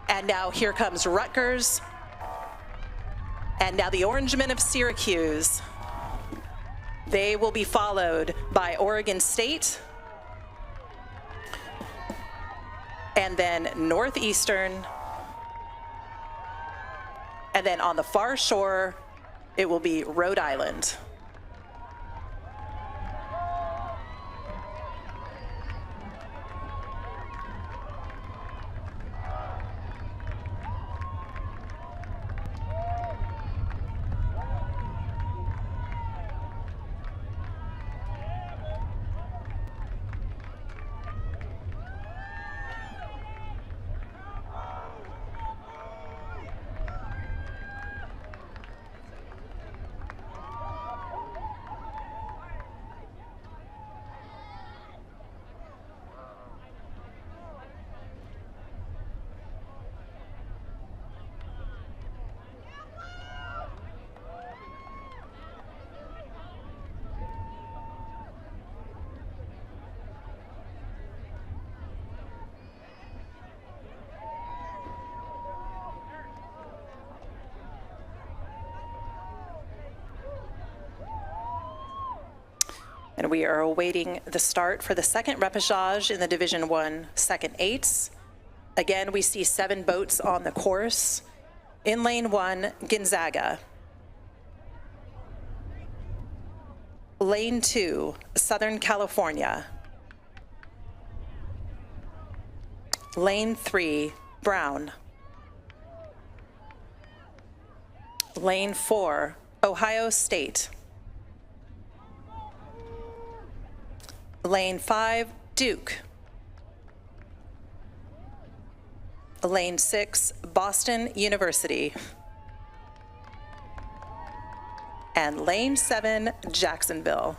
And now here comes Rutgers. And now the Orangemen of Syracuse. They will be followed by Oregon State. And then Northeastern. And then on the far shore, it will be Rhode Island. And we are awaiting the start for the second repechage in the Division I second eights. Again, we see 7 boats on the course. In lane 1, Gonzaga. Lane 2, Southern California. Lane 3, Brown. Lane 4, Ohio State. Lane 5, Duke. Lane 6, Boston University. And lane 7, Jacksonville.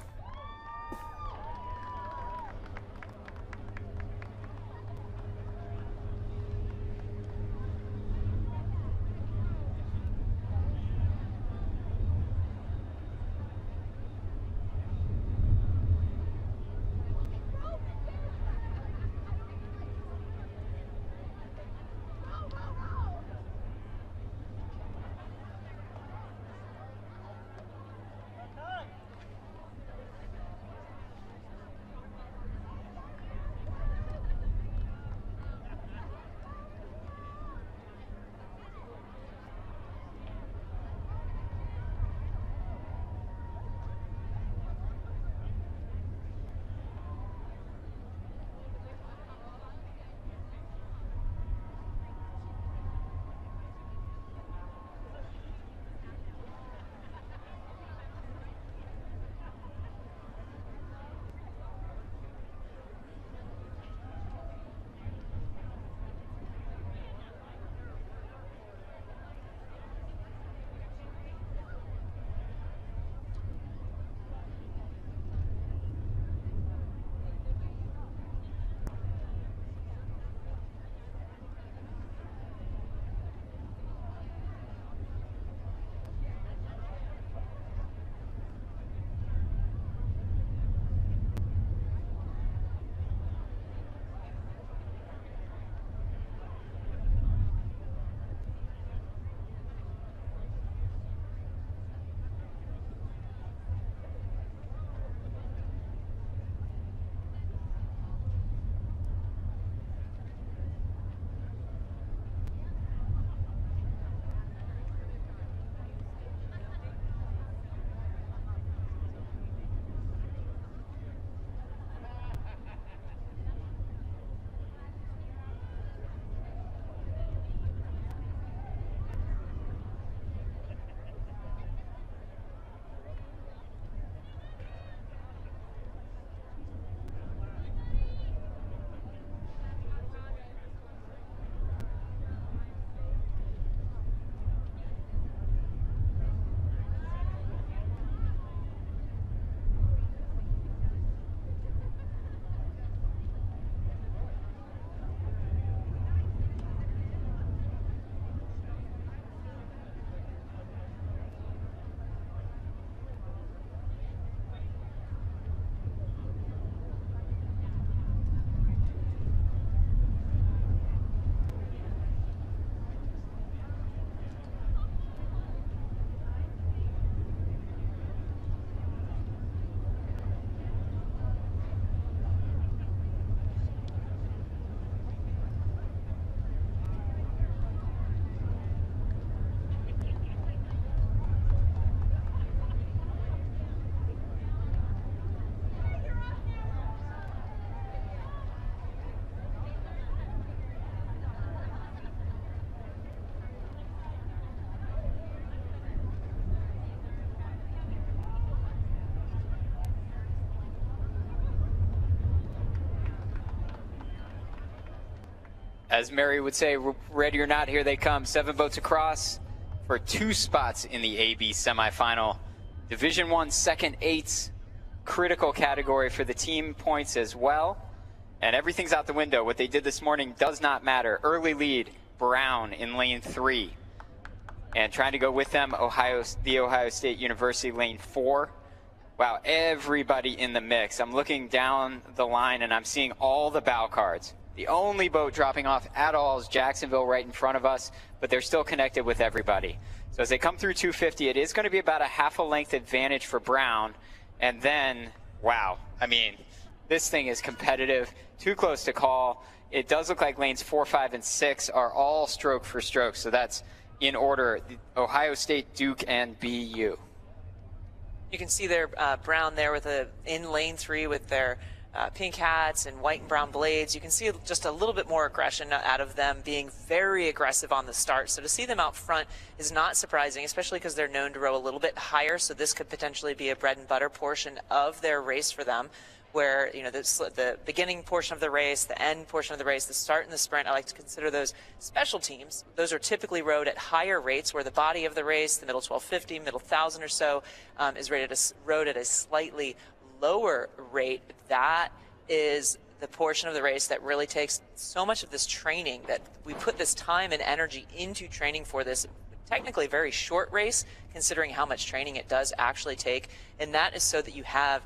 As Mary would say, ready or not, here they come. 7 boats across for 2 spots in the AB semifinal. Division I second eights, critical category for the team points as well. And everything's out the window. What they did this morning does not matter. Early lead, Brown in lane 3. And trying to go with them, the Ohio State University lane 4. Wow, everybody in the mix. I'm looking down the line and I'm seeing all the bow cards. The only boat dropping off at all is Jacksonville right in front of us, but they're still connected with everybody. So as they come through 250, it is going to be about a half a length advantage for Brown. And then, wow, I mean, this thing is competitive, too close to call. It does look like lanes 4, 5, and 6 are all stroke for stroke. So that's in order, Ohio State, Duke, and BU. You can see there Brown there with in lane 3 with their pink hats and white and brown blades. You can see just a little bit more aggression out of them, being very aggressive on the start. So to see them out front is not surprising, especially because they're known to row a little bit higher. So this could potentially be a bread and butter portion of their race for them, where, you know, the beginning portion of the race, the end portion of the race, the start and the sprint, I like to consider those special teams. Those are typically rowed at higher rates, where the body of the race, the middle 1250, middle 1000 or so, is rowed at a slightly lower rate. That is the portion of the race that really takes so much of this training, that we put this time and energy into training for this technically very short race, considering how much training it does actually take. And that is so that you have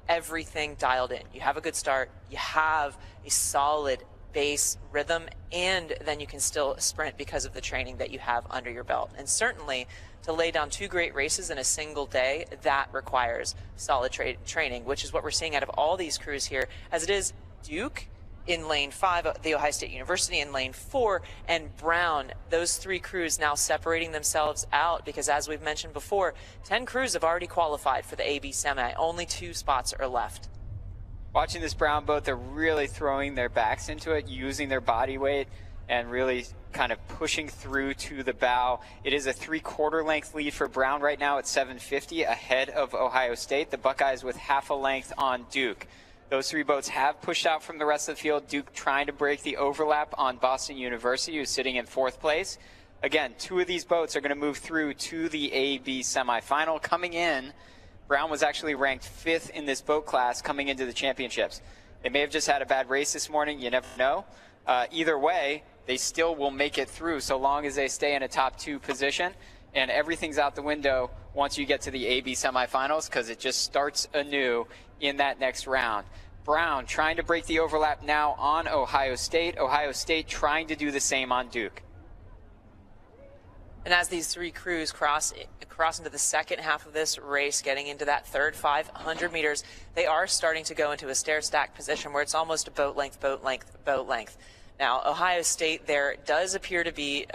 everything dialed in. You have a good start, you have a solid base rhythm, and then you can still sprint because of the training that you have under your belt. And certainly to lay down 2 great races in a single day, that requires solid training, which is what we're seeing out of all these crews here, as it is Duke in lane 5, the Ohio State University in lane 4, and Brown. Those 3 crews now separating themselves out, because as we've mentioned before, 10 crews have already qualified for the AB semi. Only 2 spots are left. Watching this Brown boat, they're really throwing their backs into it, using their body weight, and really kind of pushing through to the bow. It is a 3/4 length lead for Brown right now at 750, ahead of Ohio State. The Buckeyes with half a length on Duke. Those 3 boats have pushed out from the rest of the field. Duke trying to break the overlap on Boston University, who's sitting in 4th place. Again, 2 of these boats are going to move through to the AB semifinal. Coming in, Brown was actually ranked 5th in this boat class coming into the championships. They may have just had a bad race this morning. You never know. Either way, they still will make it through so long as they stay in a top 2 position. And everything's out the window once you get to the AB semifinals, because it just starts anew in that next round. Brown trying to break the overlap now on Ohio State. Ohio State trying to do the same on Duke. And as these 3 crews cross into the second half of this race, getting into that third 500 meters, they are starting to go into a stair-stack position where it's almost a boat length, boat length, boat length. Now, Ohio State there does appear to be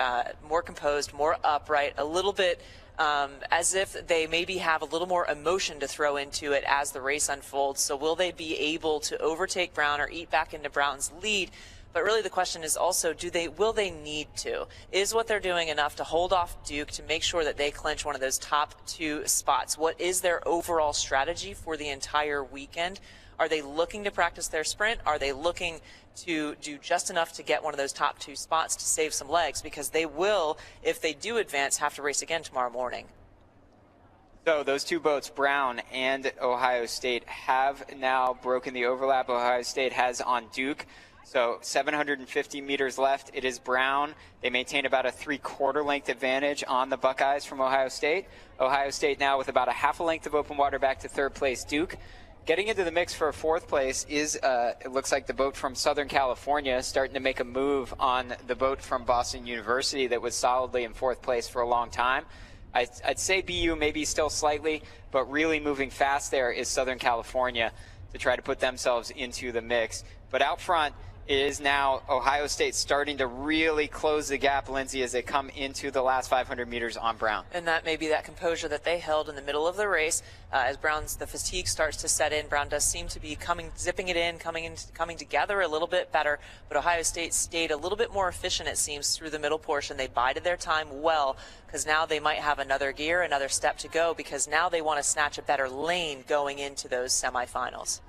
more composed, more upright, a little bit as if they maybe have a little more emotion to throw into it as the race unfolds. So will they be able to overtake Brown or eat back into Brown's lead? But really the question is also, will they need to? Is what they're doing enough to hold off Duke to make sure that they clinch one of those top 2 spots? What is their overall strategy for the entire weekend? Are they looking to practice their sprint? Are they looking to do just enough to get one of those top 2 spots to save some legs? Because they will, if they do advance, have to race again tomorrow morning. So those 2 boats, Brown and Ohio State, have now broken the overlap. Ohio State has on Duke. So 750 meters left. It is Brown. They maintain about a 3/4 length advantage on the Buckeyes from Ohio State. Ohio State now with about a half a length of open water back to 3rd place Duke. Getting into the mix for 4th place is, it looks like the boat from Southern California, starting to make a move on the boat from Boston University that was solidly in 4th place for a long time. I'd say BU maybe still slightly, but really moving fast there is Southern California to try to put themselves into the mix. But out front is now Ohio State starting to really close the gap, Lindsay, as they come into the last 500 meters on Brown. And that may be that composure that they held in the middle of the race. As the fatigue starts to set in, Brown does seem to be zipping it in, coming together a little bit better. But Ohio State stayed a little bit more efficient, it seems, through the middle portion. They bided their time well, because now they might have another gear, another step to go, because now they want to snatch a better lane going into those semifinals.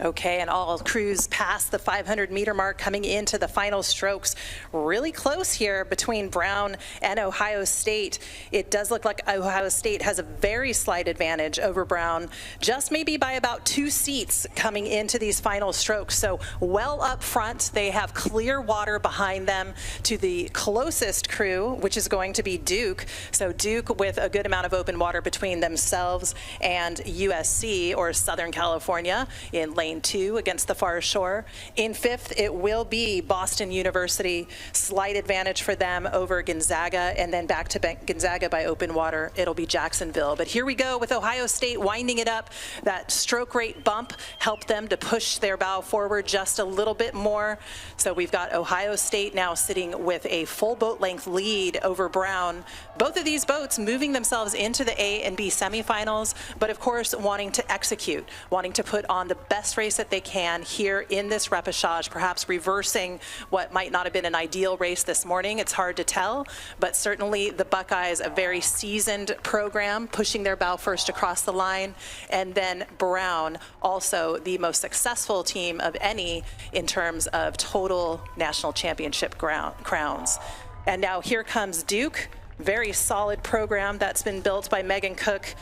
Okay, and all crews past the 500-meter mark coming into the final strokes. Really close here between Brown and Ohio State. It does look like Ohio State has a very slight advantage over Brown, just maybe by about 2 seats coming into these final strokes. So well up front, they have clear water behind them to the closest crew, which is going to be Duke. So Duke with a good amount of open water between themselves and USC, or Southern California, in lane 2 against the far shore. In 5th, it will be Boston University. Slight advantage for them over Gonzaga, and then back to Gonzaga by open water, it'll be Jacksonville. But here we go with Ohio State winding it up. That stroke rate bump helped them to push their bow forward just a little bit more. So we've got Ohio State now sitting with a full boat length lead over Brown. Both of these boats moving themselves into the A and B semifinals, but of course wanting to execute, wanting to put on the best race that they can here in this repechage, perhaps reversing what might not have been an ideal race this morning. It's hard to tell, but certainly the Buckeyes, a very seasoned program, pushing their bow first across the line, and then Brown, also the most successful team of any in terms of total national championship crowns. And now here comes Duke, very solid program that's been built by Megan Cook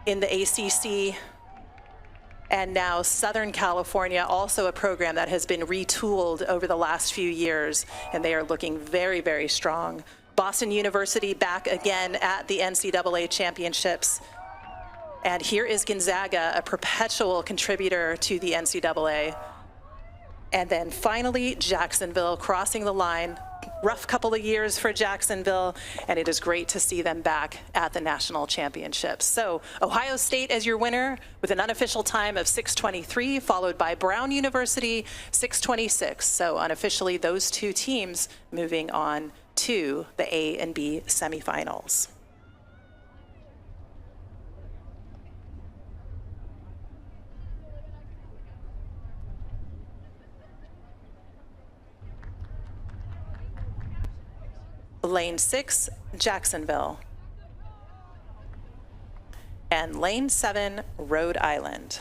in the ACC. And now Southern California, also a program that has been retooled over the last few years, and they are looking very, very strong. Boston University back again at the NCAA championships. And here is Gonzaga, a perpetual contributor to the NCAA. And then finally, Jacksonville crossing the line. Rough couple of years for Jacksonville, and it is great to see them back at the national championships. So Ohio State as your winner with an unofficial time of 6:23, followed by Brown University 6:26. So unofficially, those two teams moving on to the A and B semifinals. Lane 6, Jacksonville. And lane 7, Rhode Island.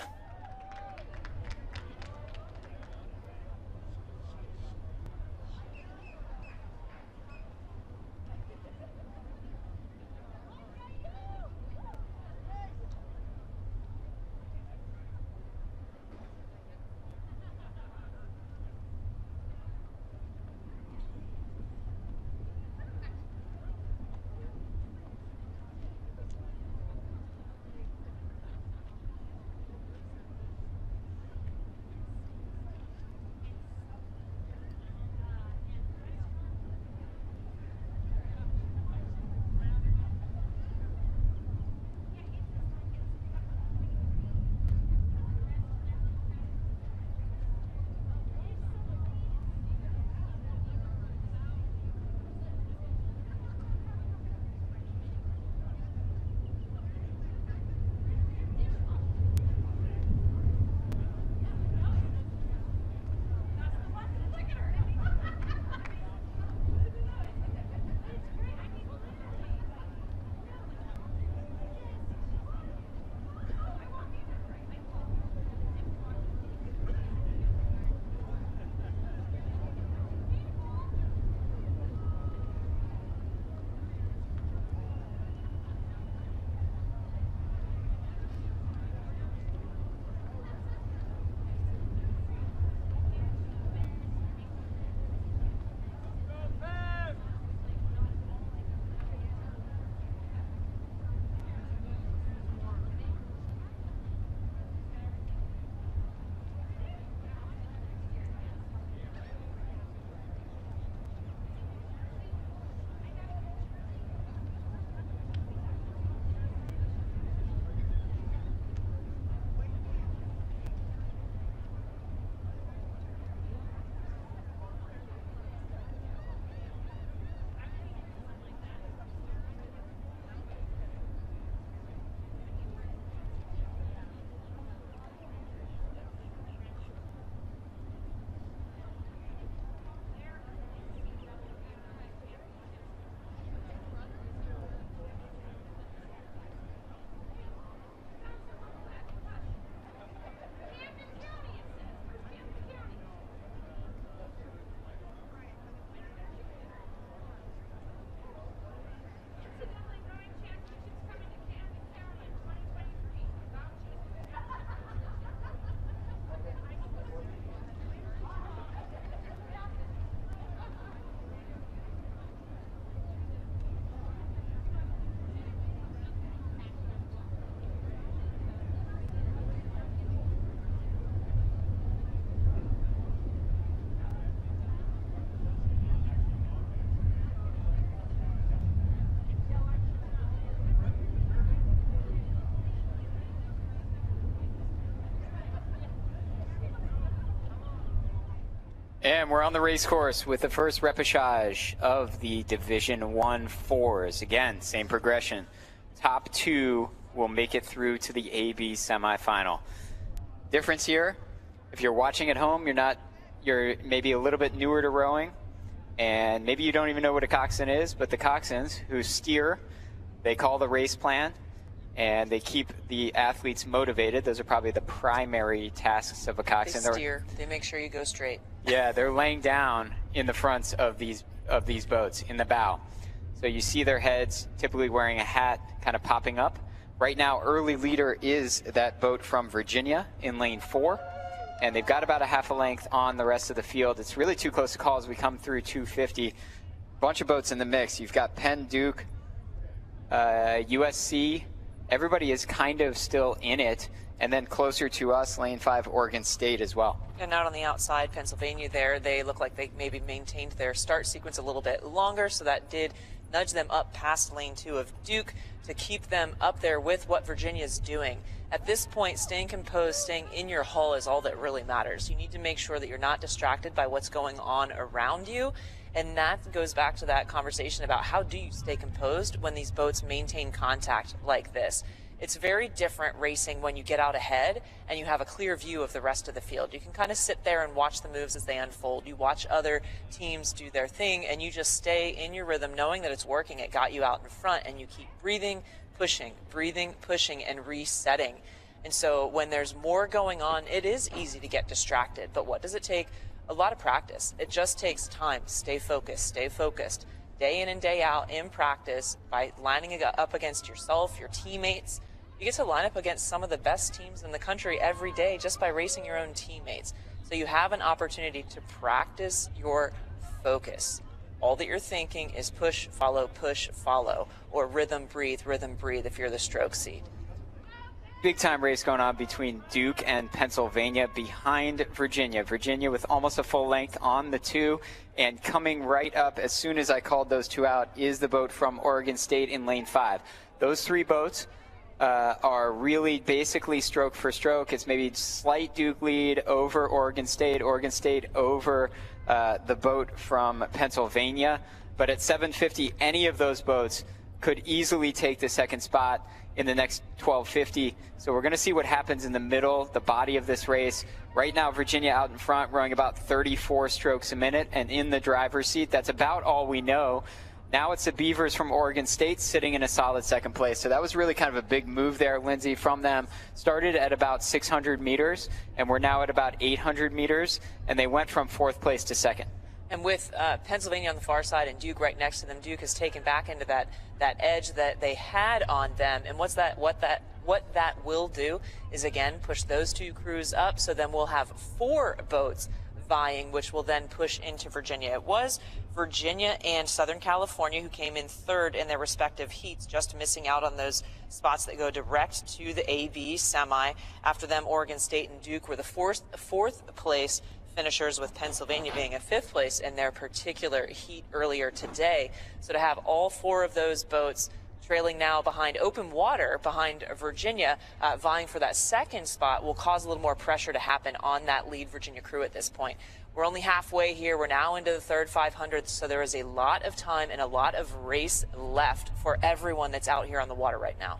And we're on the race course with the first repechage of the Division I fours. Again, same progression. Top two will make it through to the AB semifinal. Difference here, if you're watching at home, you're maybe a little bit newer to rowing, and maybe you don't even know what a coxswain is, but the coxswains who steer, they call the race plan, and they keep the athletes motivated. Those are probably the primary tasks of a coxswain. They steer. They make sure you go straight. Yeah, they're laying down in the fronts of these boats, in the bow. So you see their heads, typically wearing a hat, kind of popping up. Right now, early leader is that boat from Virginia in lane 4, and they've got about a half a length on the rest of the field. It's really too close to call as we come through 250. Bunch of boats in the mix. You've got Penn, Duke, USC. Everybody is kind of still in it. And then closer to us, lane 5, Oregon State as well. And out on the outside, Pennsylvania there, they look like they maybe maintained their start sequence a little bit longer, so that did nudge them up past lane 2 of Duke to keep them up there with what Virginia's doing. At this point, staying composed, staying in your hull is all that really matters. You need to make sure that you're not distracted by what's going on around you. And that goes back to that conversation about how do you stay composed when these boats maintain contact like this. It's very different racing when you get out ahead and you have a clear view of the rest of the field. You can kind of sit there and watch the moves as they unfold. You watch other teams do their thing and you just stay in your rhythm knowing that it's working. It got you out in front, and you keep breathing, pushing, and resetting. And so when there's more going on, it is easy to get distracted. But what does it take? A lot of practice. It just takes time. Stay focused, day in and day out in practice by lining it up against yourself, your teammates. You get to line up against some of the best teams in the country every day just by racing your own teammates. So you have an opportunity to practice your focus. All that you're thinking is push, follow, or rhythm, breathe if you're the stroke seat. Big time race going on between Duke and Pennsylvania behind Virginia. Virginia with almost a full length on the 2, and coming right up as soon as I called those 2 out is the boat from Oregon State in lane 5. Those 3 boats are really basically stroke for stroke. It's maybe slight Duke lead over Oregon State over the boat from Pennsylvania. But at 750, any of those boats could easily take the second spot in the next 1250. So we're going to see what happens in the middle, the body of this race. Right now, Virginia out in front, rowing about 34 strokes a minute, and in the driver's seat. That's about all we know. Now it's the Beavers from Oregon State sitting in a solid second place. So that was really kind of a big move there, Lindsay, from them. Started at about 600 meters, and we're now at about 800 meters, and they went from 4th place to 2nd. And with Pennsylvania on the far side and Duke right next to them, Duke has taken back into that edge that they had on them. And what that will do is, again, push those 2 crews up. So then we'll have 4 boats vying, which will then push into Virginia. It was Virginia and Southern California who came in 3rd in their respective heats, just missing out on those spots that go direct to the AB semi. After them, Oregon State and Duke were the fourth place finishers, with Pennsylvania being a 5th place in their particular heat earlier today. So to have all 4 of those boats trailing now behind open water, behind Virginia, vying for that 2nd spot will cause a little more pressure to happen on that lead Virginia crew at this point. We're only halfway here. We're now into the 3rd 500, so there is a lot of time and a lot of race left for everyone that's out here on the water right now.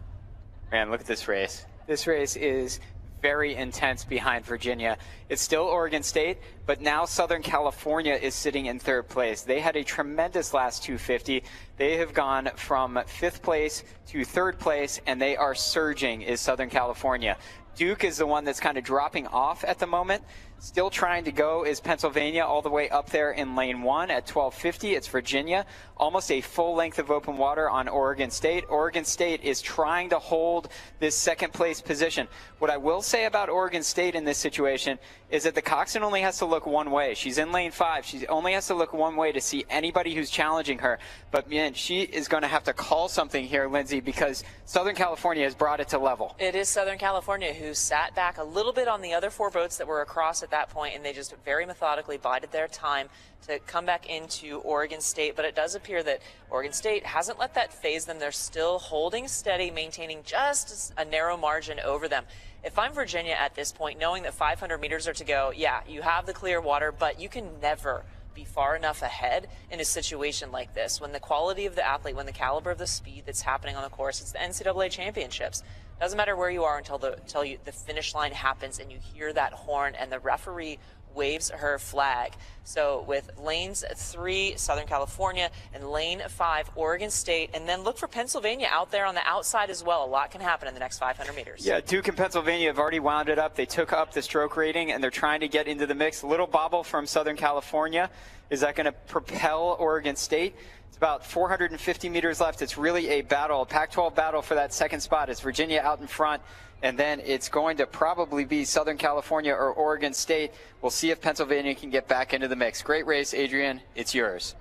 Man, look at this race. This race is very intense behind Virginia. It's still Oregon State, but now Southern California is sitting in 3rd place. They had a tremendous last 250. They have gone from 5th place to 3rd place, and they are surging, is Southern California. Duke is the one that's kind of dropping off at the moment. Still trying to go is Pennsylvania, all the way up there in lane 1 at 1250. It's Virginia, almost a full length of open water on Oregon State. Oregon State is trying to hold this 2nd place position. What I will say about Oregon State in this situation is that the coxswain only has to look one way. She's in lane 5. She only has to look one way to see anybody who's challenging her. But man, she is going to have to call something here, Lindsay, because Southern California has brought it to level. It is Southern California who who sat back a little bit on the other 4 boats that were across at that point, and they just very methodically bided their time to come back into Oregon State. But it does appear that Oregon State hasn't let that phase them. They're still holding steady, maintaining just a narrow margin over them. If I'm Virginia at this point, knowing that 500 meters are to go, yeah, you have the clear water, but you can never be far enough ahead in a situation like this. When the quality of the athlete, when the caliber of the speed that's happening on the course, it's the NCAA championships. Doesn't matter where you are until the finish line happens and you hear that horn and the referee waves her flag. So with lanes 3, Southern California, and lane 5, Oregon State, and then look for Pennsylvania out there on the outside as well. A lot can happen in the next 500 meters. Yeah, Duke and Pennsylvania have already wound it up. They took up the stroke rating, and they're trying to get into the mix. A little bobble from Southern California. Is that going to propel Oregon State? It's about 450 meters left. It's really a battle, a Pac-12 battle for that second spot. It's Virginia out in front, and then it's going to probably be Southern California or Oregon State. We'll see if Pennsylvania can get back into the mix. Great race, Adrian. It's yours.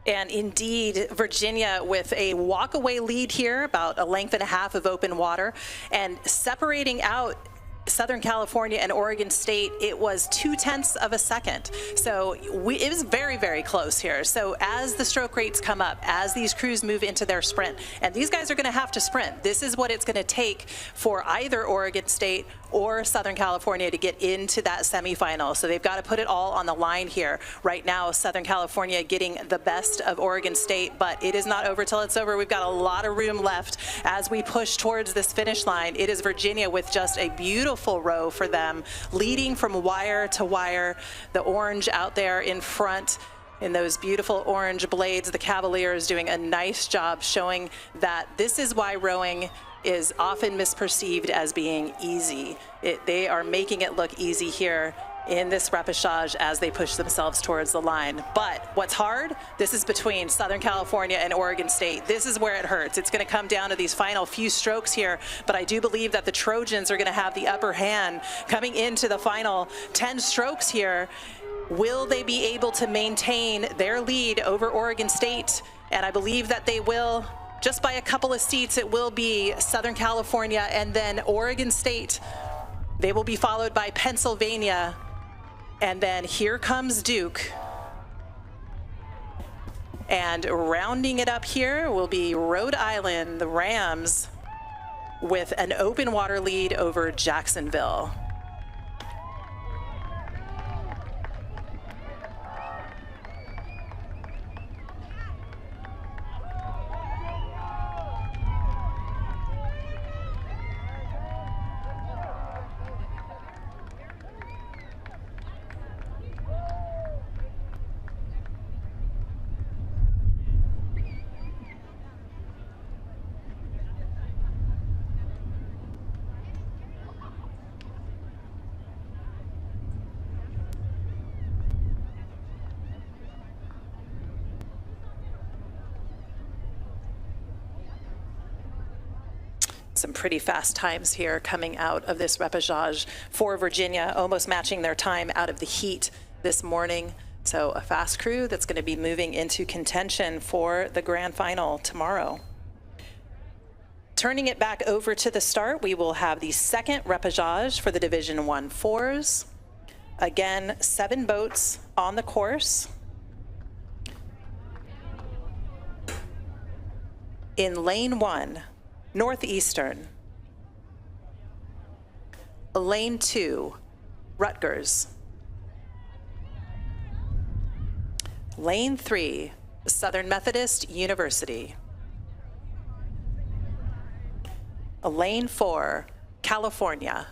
And indeed, Virginia with a walk-away lead here, about a length and a half of open water, and separating out Southern California and Oregon State, it was 0.2 of a second. So it was very, very close here. So as the stroke rates come up, as these crews move into their sprint, and these guys are going to have to sprint, this is what it's going to take for either Oregon State or Southern California to get into that semifinal. So they've got to put it all on the line here. Right now, Southern California getting the best of Oregon State, but it is not over till it's over. We've got a lot of room left as we push towards this finish line. It is Virginia with just a beautiful row for them, leading from wire to wire. The orange out there in front in those beautiful orange blades. The Cavaliers doing a nice job showing that this is why rowing is often misperceived as being easy. They are making it look easy here in this repechage as they push themselves towards the line. But what's hard, this is between Southern California and Oregon State. This is where it hurts. It's going to come down to these final few strokes here, but I do believe that the Trojans are going to have the upper hand coming into the final 10 strokes here. Will they be able to maintain their lead over Oregon State? And I believe that they will. Just by a couple of seats, it will be Southern California and then Oregon State. They will be followed by Pennsylvania. And then here comes Duke. And rounding it up here will be Rhode Island, the Rams, with an open water lead over Jacksonville. Some pretty fast times here coming out of this repechage for Virginia, almost matching their time out of the heat this morning. So a fast crew that's going to be moving into contention for the grand final tomorrow. Turning it back over to the start, we will have the second repechage for the Division I 4s. Again, 7 boats on the course. In lane 1, Northeastern. Lane 2, Rutgers. Lane 3, Southern Methodist University. Lane 4, California.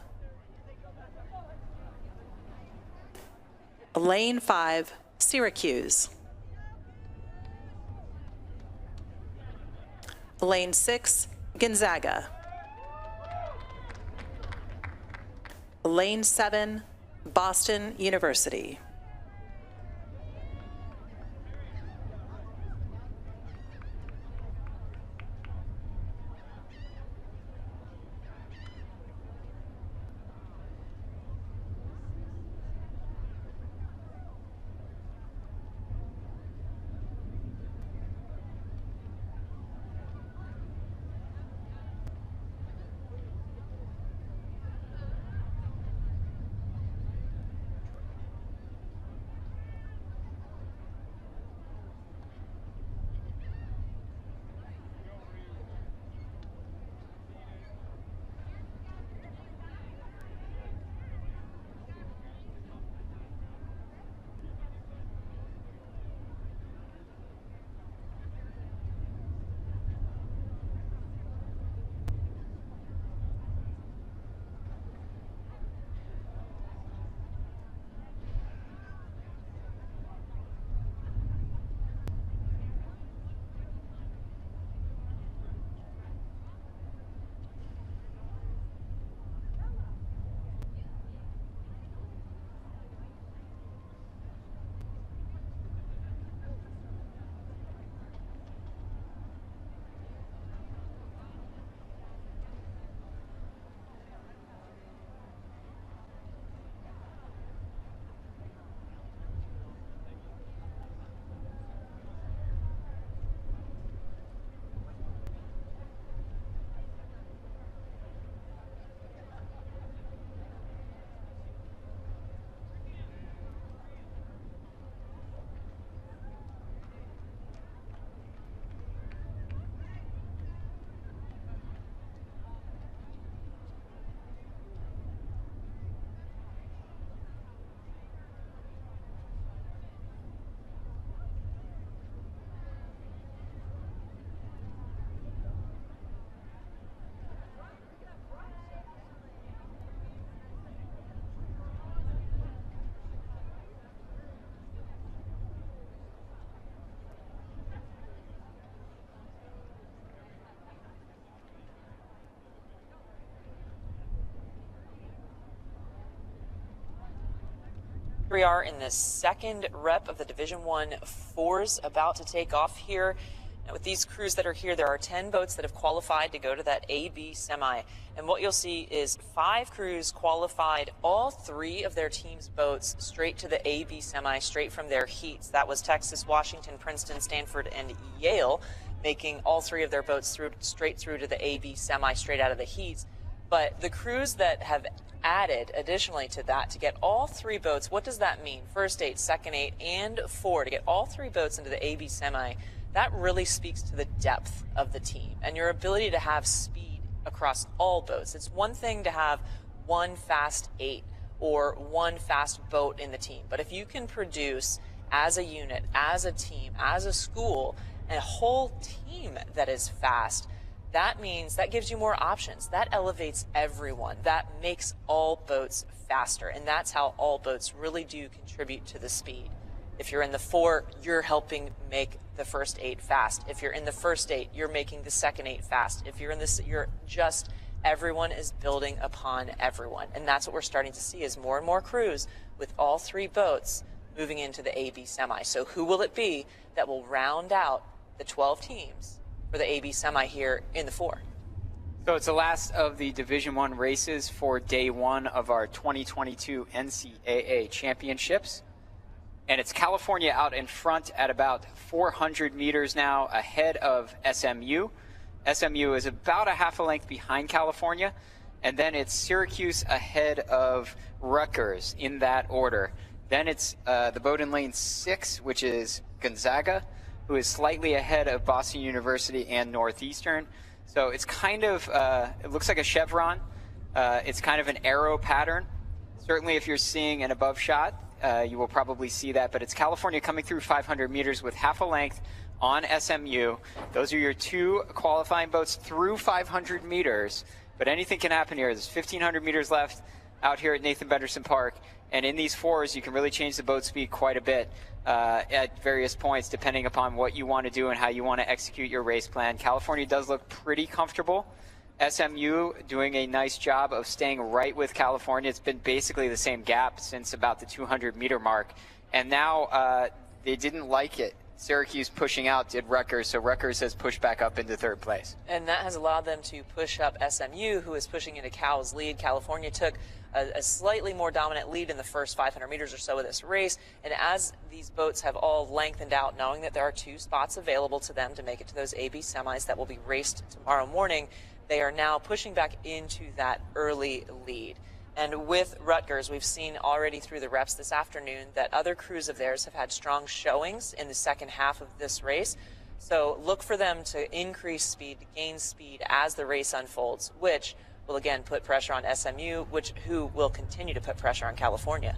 Lane 5, Syracuse. Lane 6, Gonzaga. Lane 7, Boston University. Here we are in the second rep of the Division I fours about to take off here. Now with these crews that are here, there are 10 boats that have qualified to go to that AB semi. And what you'll see is 5 crews qualified, all 3 of their team's boats straight to the AB semi, straight from their heats. That was Texas, Washington, Princeton, Stanford, and Yale, making all 3 of their boats straight through to the AB semi, straight out of the heats. But the crews that have added additionally to that to get all 3 boats, what does that mean? First 8, second 8, and 4 to get all 3 boats into the AB semi. That really speaks to the depth of the team and your ability to have speed across all boats. It's one thing to have one fast 8 or one fast boat in the team, but if you can produce as a unit, as a team, as a school, a whole team that is fast, that means that gives you more options. That elevates everyone. That makes all boats faster. And that's how all boats really do contribute to the speed. If you're in the 4, you're helping make the first 8 fast. If you're in the first 8, you're making the second 8 fast. If you're in this, everyone is building upon everyone. And that's what we're starting to see is more and more crews with all 3 boats moving into the AB semi. So who will it be that will round out the 12 teams for the AB semi here in the 4? So it's the last of the Division I races for day 1 of our 2022 NCAA championships. And it's California out in front at about 400 meters now ahead of SMU. SMU is about a half a length behind California. And then it's Syracuse ahead of Rutgers in that order. Then it's the boat in lane 6, which is Gonzaga, who is slightly ahead of Boston University and Northeastern. So it's kind of, it looks like a chevron. It's kind of an arrow pattern. Certainly if you're seeing an above shot, you will probably see that, but it's California coming through 500 meters with half a length on SMU. Those are your 2 qualifying boats through 500 meters, but anything can happen here. There's 1,500 meters left out here at Nathan Benderson Park, and in these 4s, you can really change the boat speed quite a bit at various points, depending upon what you want to do and how you want to execute your race plan. California does look pretty comfortable. SMU doing a nice job of staying right with California. It's been basically the same gap since about the 200-meter mark. And now they didn't like it. Syracuse pushing out did Rutgers, so Rutgers has pushed back up into 3rd place. And that has allowed them to push up SMU, who is pushing into Cal's lead. California took a slightly more dominant lead in the first 500 meters or so of this race. And as these boats have all lengthened out, knowing that there are 2 spots available to them to make it to those AB semis that will be raced tomorrow morning, they are now pushing back into that early lead. And with Rutgers, we've seen already through the reps this afternoon that other crews of theirs have had strong showings in the second half of this race. So look for them to increase speed, to gain speed as the race unfolds, which will again put pressure on SMU, who will continue to put pressure on California.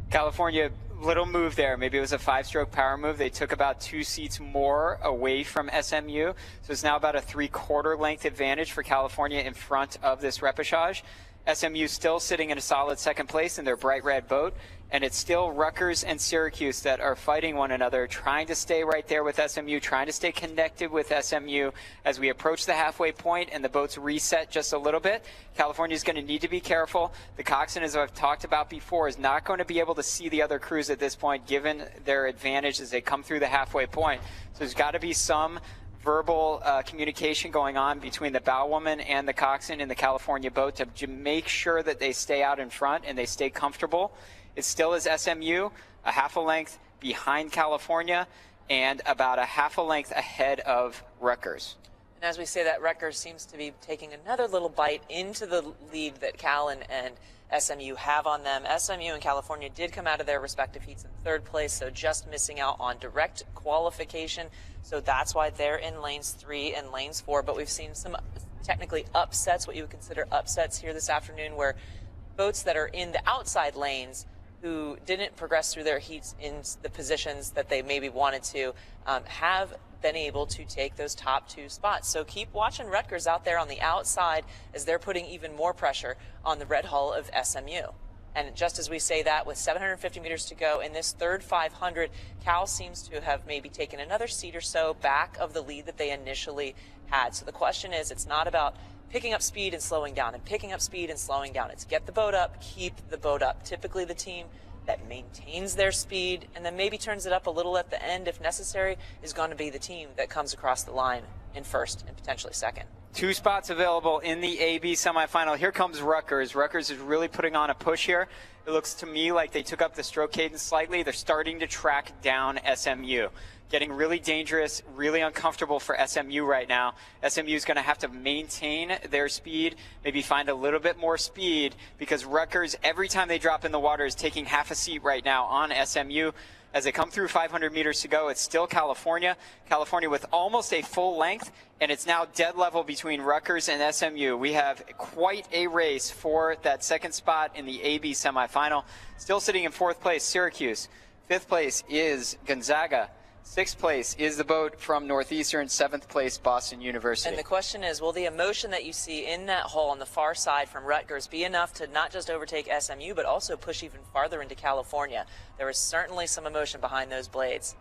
California, little move there. Maybe it was a 5-stroke power move. They took about 2 seats more away from SMU. So it's now about a 3/4 length advantage for California in front of this repechage. SMU still sitting in a solid 2nd place in their bright red boat, and it's still Rutgers and Syracuse that are fighting one another, trying to stay right there with SMU, trying to stay connected with SMU as we approach the halfway point and the boats reset just a little bit. California is going to need to be careful. The coxswain, as I've talked about before, is not going to be able to see the other crews at this point, given their advantage as they come through the halfway point. So there's got to be some verbal communication going on between the bowwoman and the coxswain in the California boat to make sure that they stay out in front and they stay comfortable. It still is SMU, a half a length behind California and about a half a length ahead of Rutgers. And as we say that, Rutgers seems to be taking another little bite into the lead that Cal and SMU have on them. SMU and California did come out of their respective heats in 3rd place, so just missing out on direct qualification. So that's why they're in lanes 3 and lanes 4. But we've seen some technically upsets, what you would consider upsets here this afternoon, where boats that are in the outside lanes who didn't progress through their heats in the positions that they maybe wanted to have been able to take those top 2 spots. So keep watching Rutgers out there on the outside as they're putting even more pressure on the red hull of SMU. And just as we say that, with 750 meters to go in this 3rd 500, Cal seems to have maybe taken another seat or so back of the lead that they initially had. So the question is, it's not about picking up speed and slowing down and picking up speed and slowing down. It's get the boat up, keep the boat up. Typically the team that maintains their speed and then maybe turns it up a little at the end if necessary is going to be the team that comes across the line in first and potentially second. 2 spots available in the AB semifinal. Here comes Rutgers. Rutgers is really putting on a push here. It looks to me like they took up the stroke cadence slightly. They're starting to track down SMU. Getting really dangerous, really uncomfortable for SMU right now. SMU is going to have to maintain their speed, maybe find a little bit more speed, because Rutgers, every time they drop in the water, is taking half a seat right now on SMU. As they come through 500 meters to go, it's still California. California with almost a full length, and it's now dead level between Rutgers and SMU. We have quite a race for that second spot in the AB semifinal. Still sitting in 4th place, Syracuse. 5th place is Gonzaga. 6th place is the boat from Northeastern. 7th place, Boston University. And the question is, will the emotion that you see in that hole on the far side from Rutgers be enough to not just overtake SMU, but also push even farther into California? There is certainly some emotion behind those blades.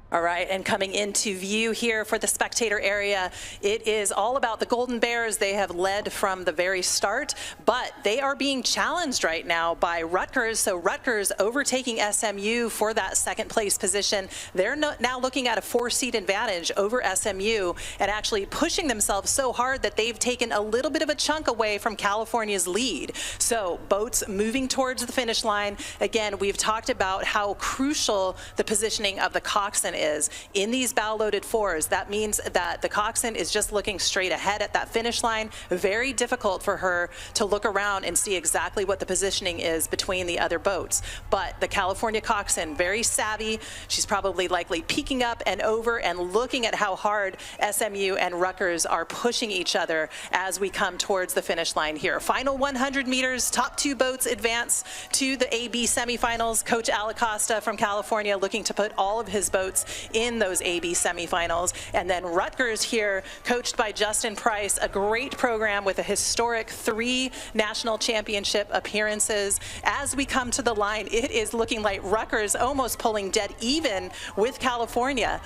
All right, and coming into view here for the spectator area, it is all about the Golden Bears. They have led from the very start, but they are being challenged right now by Rutgers. So Rutgers overtaking SMU for that second place position. They're now looking at a 4-seat advantage over SMU and actually pushing themselves so hard that they've taken a little bit of a chunk away from California's lead. So boats moving towards the finish line. Again, we've talked about how crucial the positioning of the coxswain is in these bow-loaded 4s. That means that the coxswain is just looking straight ahead at that finish line. Very difficult for her to look around and see exactly what the positioning is between the other boats. But the California coxswain, very savvy. She's probably likely peeking up and over and looking at how hard SMU and Rutgers are pushing each other as we come towards the finish line here. Final 100 meters, top 2 boats advance to the AB semifinals. Coach Alacosta from California looking to put all of his boats in those AB semifinals. And then Rutgers here, coached by Justin Price, a great program with a historic 3 national championship appearances. As we come to the line, it is looking like Rutgers almost pulling dead even with California.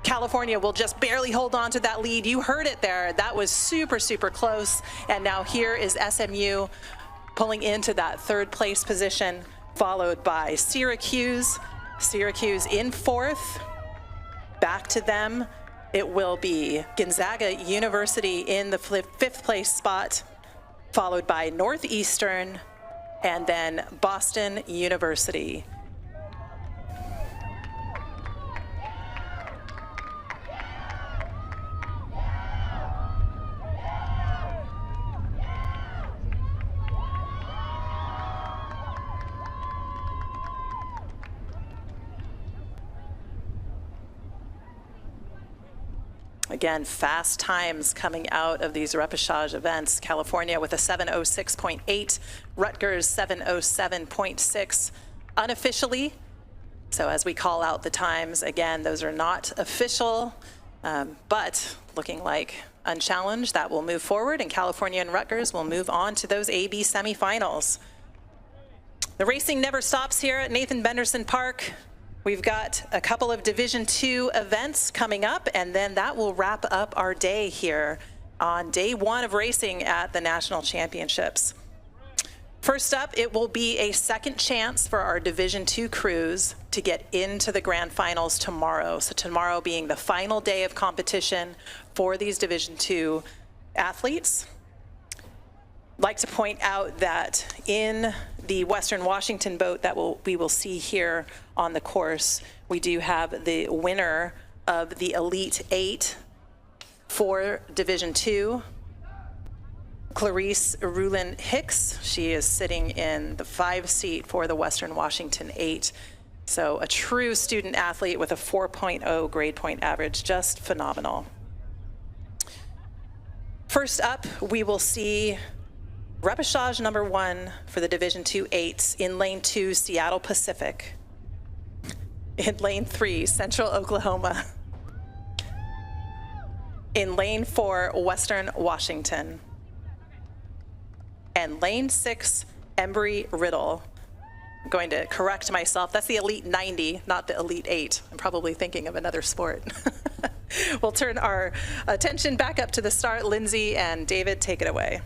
California will just barely hold on to that lead. You heard it there. That was super, super close. And now here is SMU pulling into that 3rd place position, followed by Syracuse. Syracuse in 4th. Back to them, it will be Gonzaga University in the 5th place spot, followed by Northeastern, and then Boston University. Again, fast times coming out of these repechage events. California with a 7:06.8, Rutgers 7:07.6 unofficially. So as we call out the times, again, those are not official, but looking like unchallenged. That will move forward, and California and Rutgers will move on to those AB semifinals. The racing never stops here at Nathan Benderson Park. We've got a couple of Division II events coming up, and then that will wrap up our day here on day 1 of racing at the National Championships. First up, it will be a second chance for our Division II crews to get into the grand finals tomorrow. So tomorrow being the final day of competition for these Division II athletes. I'd like to point out that in the Western Washington boat that we will see here on the course, we do have the winner of the Elite 8 for Division II, Clarice Rulin Hicks. She is sitting in the 5 seat for the Western Washington 8. So a true student athlete with a 4.0 grade point average, just phenomenal. First up, we will see repechage number 1 for the Division II 8s in lane 2, Seattle Pacific. In lane 3, Central Oklahoma. In lane 4, Western Washington. And lane 6, Embry-Riddle. I'm going to correct myself. That's the Elite 90, not the Elite 8. I'm probably thinking of another sport. We'll turn our attention back up to the start. Lindsay and David, take it away.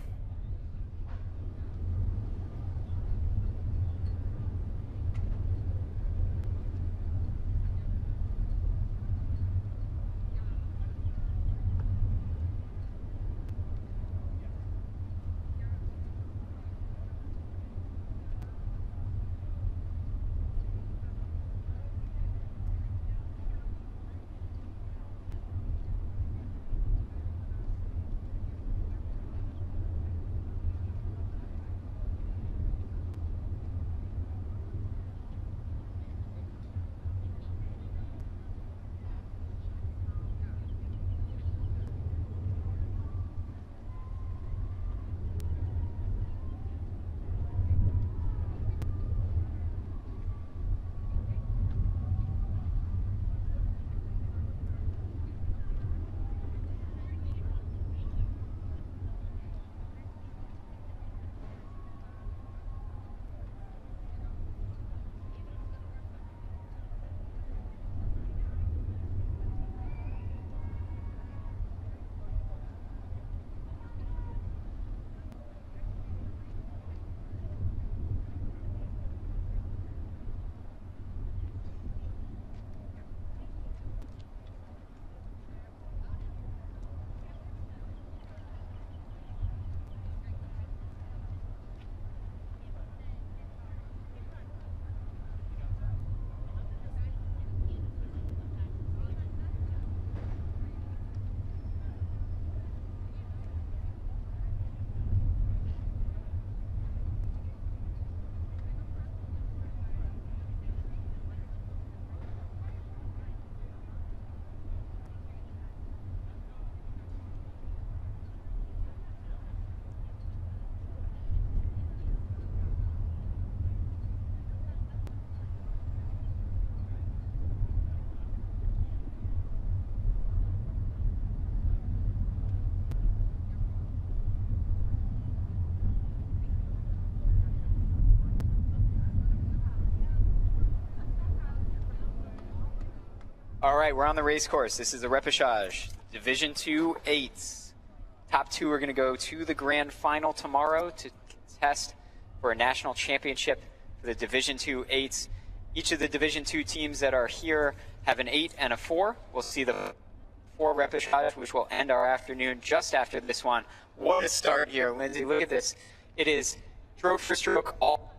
All right, we're on the race course. This is the repechage, Division II eights. Top two are going to go to the grand final tomorrow to contest for a national championship for the Division II eights. Each of the Division II teams that are here have an 8 and a 4. We'll see the 4 repechage, which will end our afternoon just after this one. What a start here, Lindsay. Look at this. It is stroke for stroke all.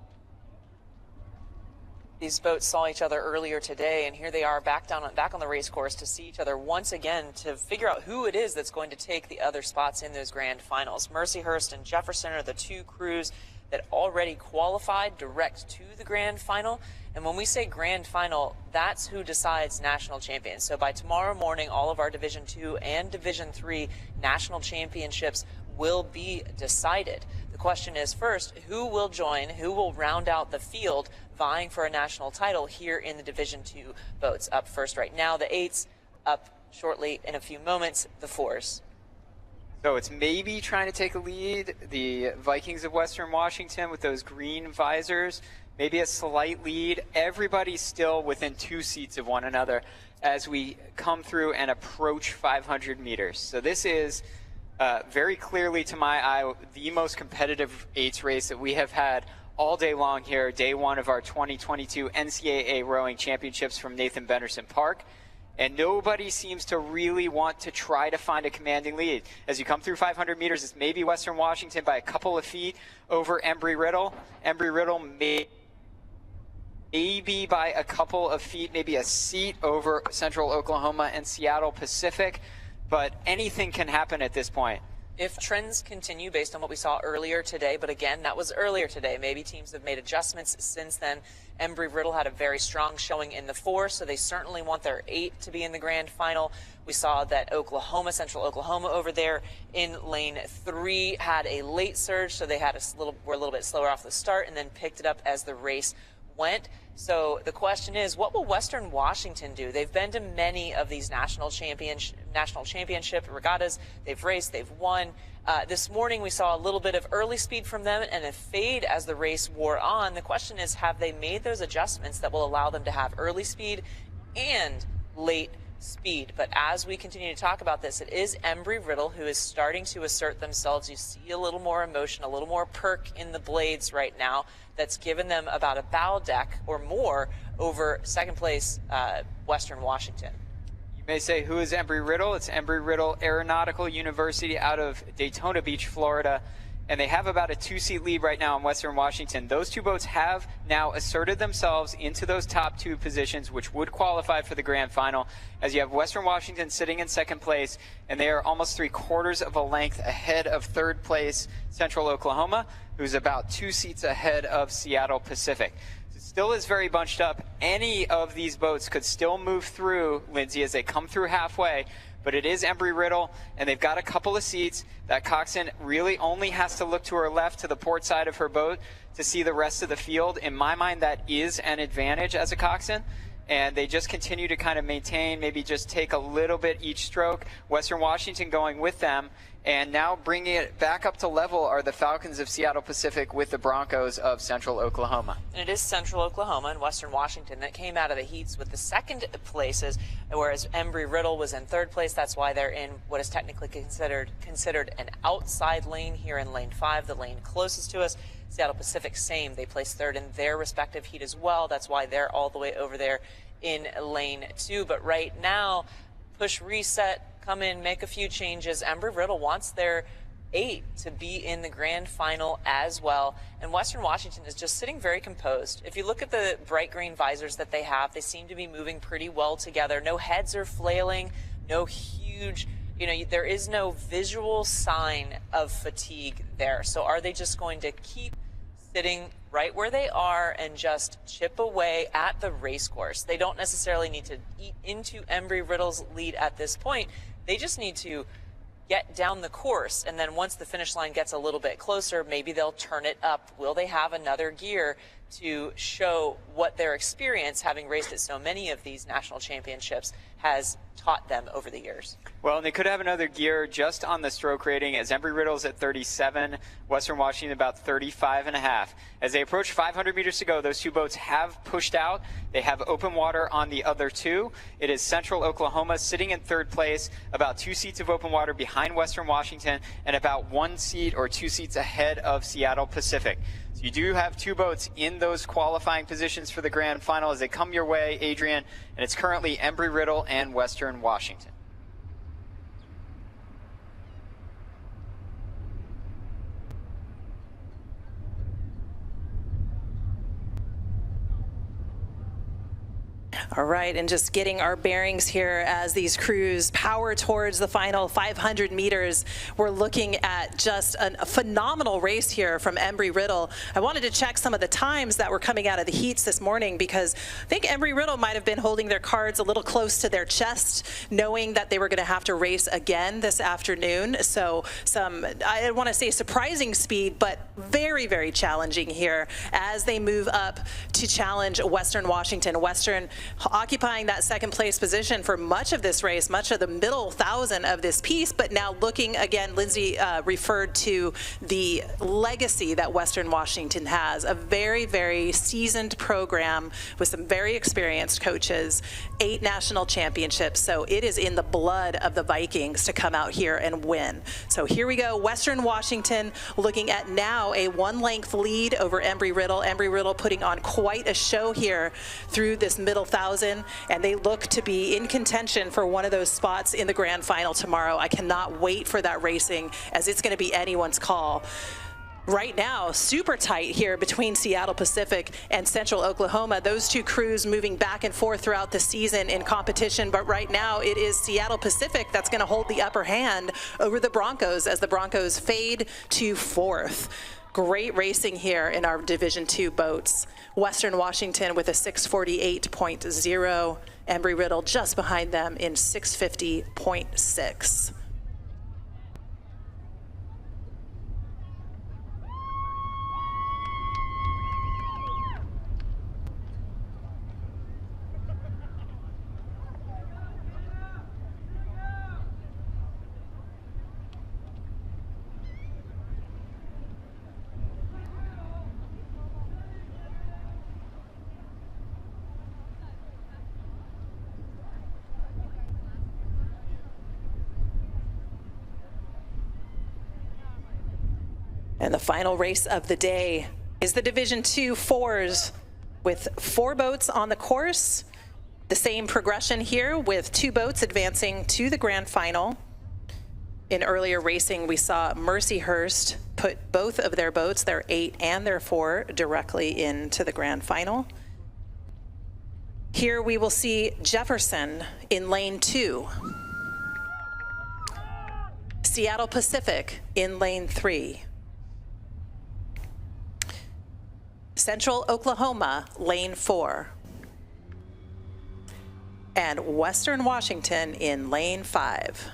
These boats saw each other earlier today, and here they are back on the race course to see each other once again to figure out who it is that's going to take the other spots in those grand finals. Mercyhurst and Jefferson are the two crews that already qualified direct to the grand final. And when we say grand final, that's who decides national champions. So by tomorrow morning, all of our Division II and Division III national championships will be decided. The question is, first, who will join, who will round out the field vying for a national title here in the Division II boats? Up first right now, the 8s, up shortly in a few moments, the 4s. So it's maybe trying to take a lead, the Vikings of Western Washington with those green visors, maybe a slight lead. Everybody's still within 2 seats of one another as we come through and approach 500 meters. So this is very clearly, to my eye, the most competitive 8s race that we have had all day long here, day one of our 2022 NCAA Rowing Championships from Nathan Benderson Park. And nobody seems to really want to try to find a commanding lead. As you come through 500 meters, it's maybe Western Washington by a couple of feet over Embry-Riddle. Embry-Riddle maybe by a couple of feet, maybe a seat over Central Oklahoma and Seattle Pacific. But anything can happen at this point. If trends continue based on what we saw earlier today, but again, that was earlier today. Maybe teams have made adjustments since then. Embry-Riddle had a very strong showing in the 4, so they certainly want their 8 to be in the grand final. We saw that Central Oklahoma over there in lane 3 had a late surge, so they were a little bit slower off the start and then picked it up as the race went. So the question is, what will Western Washington do? They've been to many of these national championship regattas. They've raced, they've won. This morning we saw a little bit of early speed from them and a fade as the race wore on. The question is, have they made those adjustments that will allow them to have early speed and late speed? But as we continue to talk about this, it is Embry-Riddle who is starting to assert themselves. You see a little more emotion, a little more perk in the blades right now. That's given them about a bow deck or more over second place Western Washington. You may say, who is Embry-Riddle? It's Embry-Riddle Aeronautical University out of Daytona Beach, Florida. And they have about a 2-seat lead right now in Western Washington. Those two boats have now asserted themselves into those top 2 positions, which would qualify for the grand final, as you have Western Washington sitting in second place, and they are almost 3/4 of a length ahead of third place Central Oklahoma, who's about 2 seats ahead of Seattle Pacific. It still is very bunched up. Any of these boats could still move through, Lindsay, as they come through halfway. But it is Embry-Riddle, and they've got a couple of seats. That coxswain really only has to look to her left, to the port side of her boat, to see the rest of the field. In my mind, that is an advantage as a coxswain. And they just continue to kind of maintain, maybe just take a little bit each stroke. Western Washington going with them. And now bringing it back up to level are the Falcons of Seattle Pacific with the Broncos of Central Oklahoma. And it is Central Oklahoma and Western Washington that came out of the heats with the second places, whereas Embry-Riddle was in third place. That's why they're in what is technically considered an outside lane here in lane 5, the lane closest to us. Seattle Pacific, same. They placed third in their respective heat as well. That's why they're all the way over there in lane 2. But right now, push reset, come in, make a few changes. Embry-Riddle wants their 8 to be in the grand final as well. And Western Washington is just sitting very composed. If you look at the bright green visors that they have, they seem to be moving pretty well together. No heads are flailing, no huge, there is no visual sign of fatigue there. So are they just going to keep sitting right where they are and just chip away at the race course? They don't necessarily need to eat into Embry-Riddle's lead at this point. They just need to get down the course, and then once the finish line gets a little bit closer, maybe they'll turn it up. Will they have another gear to show what their experience, having raced at so many of these national championships, has taught them over the years. Well, and they could have another gear just on the stroke rating, as Embry-Riddle's at 37, Western Washington about 35.5. As they approach 500 meters to go, those two boats have pushed out. They have open water on the other two. It is Central Oklahoma sitting in third place, about 2 seats of open water behind Western Washington, and about 1 seat or 2 seats ahead of Seattle Pacific. So you do have two boats in those qualifying positions for the grand final as they come your way, Adrian, and it's currently Embry-Riddle and Western Washington. All right, and just getting our bearings here as these crews power towards the final 500 meters. We're looking at just a phenomenal race here from Embry-Riddle. I wanted to check some of the times that were coming out of the heats this morning, because I think Embry-Riddle might have been holding their cards a little close to their chest, knowing that they were going to have to race again this afternoon. So some, I don't want to say surprising speed, but very, very challenging here as they move up to challenge Western Washington. Western occupying that second place position for much of this race, much of the middle 1,000 of this piece, but now looking again, Lindsay referred to the legacy that Western Washington has, a very, very seasoned program with some very experienced coaches, 8 national championships. So it is in the blood of the Vikings to come out here and win. So here we go, Western Washington looking at now a 1-length lead over Embry-Riddle. Embry-Riddle putting on quite a show here through this middle 1,000, and they look to be in contention for one of those spots in the grand final tomorrow. I cannot wait for that racing, as it's going to be anyone's call. Right now, super tight here between Seattle Pacific and Central Oklahoma. Those two crews moving back and forth throughout the season in competition, but right now it is Seattle Pacific that's going to hold the upper hand over the Broncos as the Broncos fade to 4th. Great racing here in our Division II boats. Western Washington with a 648.0, Embry-Riddle just behind them in 650.6. And the final race of the day is the Division II fours with 4 boats on the course. The same progression here with 2 boats advancing to the grand final. In earlier racing, we saw Mercyhurst put both of their boats, their 8 and their 4, directly into the grand final. Here we will see Jefferson in lane 2. Seattle Pacific in lane 3. Central Oklahoma, lane 4. And Western Washington in lane 5.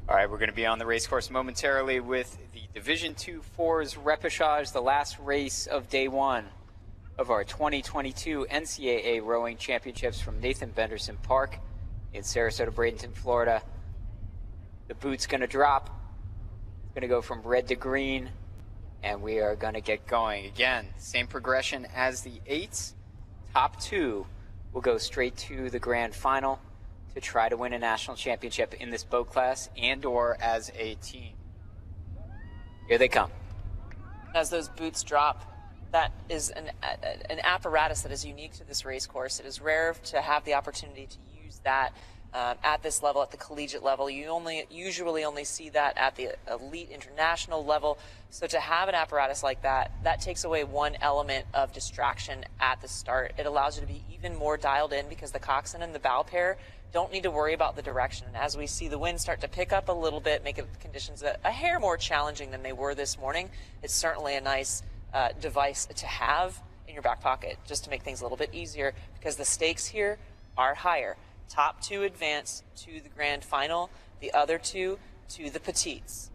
All right, we're going to be on the race course momentarily with the Division II Fours Repechage, the last race of day one of our 2022 NCAA Rowing Championships from Nathan Benderson Park in Sarasota, Bradenton, Florida. The boot's going to drop. It's going to go from red to green, and we are going to get going. Again, same progression as the eights. Top two will go straight to the grand final to try to win a national championship in this boat class and or as a team. Here they come. As those boots drop, that is an apparatus that is unique to this race course. It is rare to have the opportunity to use that at this level, at the collegiate level. You usually only see that at the elite international level. So to have an apparatus like that, that takes away one element of distraction at the start. It allows you to be even more dialed in because the coxswain and the bow pair don't need to worry about the direction. And as we see the wind start to pick up a little bit, make conditions a hair more challenging than they were this morning, it's certainly a nice device to have in your back pocket just to make things a little bit easier, because the stakes here are higher. Top two advance to the grand final, the other two to the petites.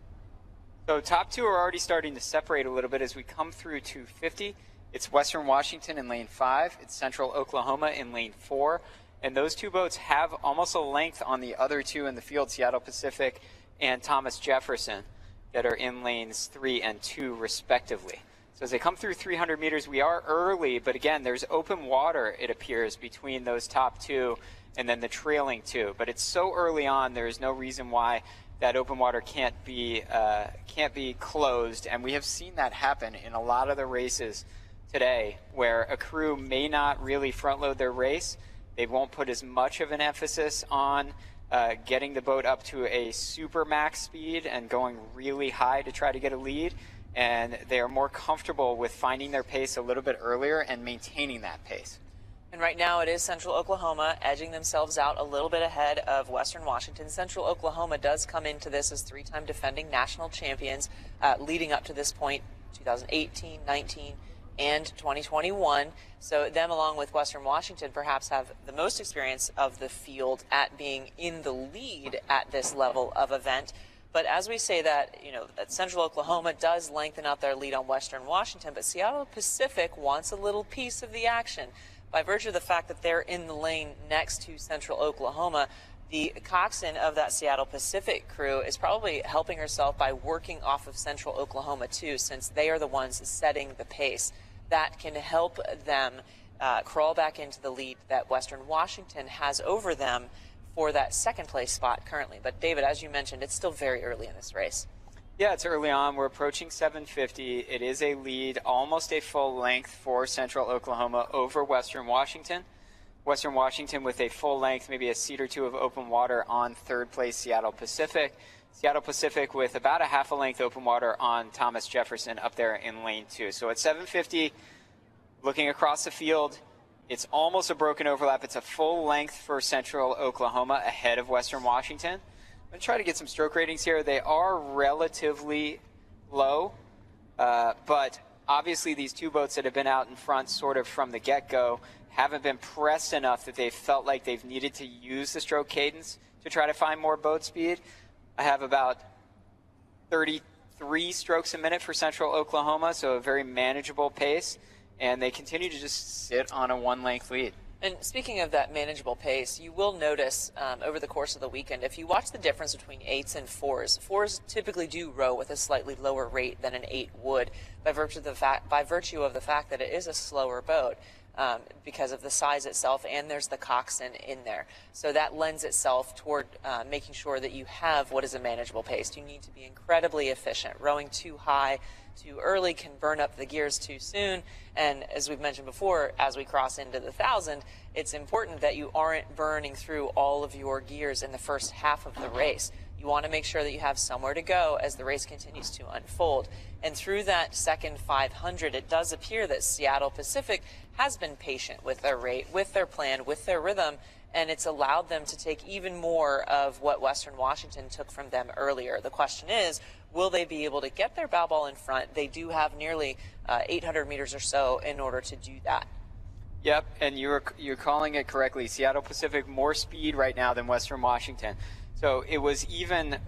So top two are already starting to separate a little bit as we come through 250. It's Western Washington in lane 5. It's Central Oklahoma in lane 4. And those two boats have almost a length on the other two in the field, Seattle Pacific and Thomas Jefferson, that are in lanes 3 and 2 respectively. So as they come through 300 meters, we are early, but again, there's open water, it appears, between those top two and then the trailing two. But it's so early on, there is no reason why that open water can't be closed. And we have seen that happen in a lot of the races today, where a crew may not really front load their race. They won't put as much of an emphasis on getting the boat up to a super max speed and going really high to try to get a lead. And they are more comfortable with finding their pace a little bit earlier and maintaining that pace. And right now it is Central Oklahoma edging themselves out a little bit ahead of Western Washington. Central Oklahoma does come into this as three-time defending national champions leading up to this point, 2018, 19, and 2021. So them, along with Western Washington, perhaps have the most experience of the field at being in the lead at this level of event. But as we say that, that Central Oklahoma does lengthen out their lead on Western Washington, but Seattle Pacific wants a little piece of the action. By virtue of the fact that they're in the lane next to Central Oklahoma, the coxswain of that Seattle Pacific crew is probably helping herself by working off of Central Oklahoma too, since they are the ones setting the pace. That can help them crawl back into the lead that Western Washington has over them for that second place spot currently. But David, as you mentioned, it's still very early in this race. Yeah, it's early on. We're approaching 750. It is a lead, almost a full length for Central Oklahoma over Western Washington. Western Washington with a full length, maybe a seat or two of open water on third place Seattle Pacific. Seattle Pacific with about a half a length open water on Thomas Jefferson up there in lane 2. So at 750, looking across the field, it's almost a broken overlap. It's a full length for Central Oklahoma ahead of Western Washington. I'm going to try to get some stroke ratings here. They are relatively low, but obviously these two boats that have been out in front sort of from the get-go haven't been pressed enough that they've felt like they've needed to use the stroke cadence to try to find more boat speed. I have about 33 strokes a minute for Central Oklahoma, so a very manageable pace, and they continue to just sit on a one-length lead. And speaking of that manageable pace, you will notice over the course of the weekend, if you watch the difference between 8s and 4s, 4s typically do row with a slightly lower rate than an 8 would by virtue of the fact that it is a slower boat because of the size itself, and there's the coxswain in there. So that lends itself toward making sure that you have what is a manageable pace. You need to be incredibly efficient. Rowing too high, too early can burn up the gears too soon. And as we've mentioned before, as we cross into the 1,000, it's important that you aren't burning through all of your gears in the first half of the race. You want to make sure that you have somewhere to go as the race continues to unfold. And through that second 500, it does appear that Seattle Pacific has been patient with their rate, with their plan, with their rhythm, and it's allowed them to take even more of what Western Washington took from them earlier. The question is, will they be able to get their bow ball in front? They do have nearly 800 meters or so in order to do that. Yep, and you're calling it correctly. Seattle Pacific more speed right now than Western Washington. So it was even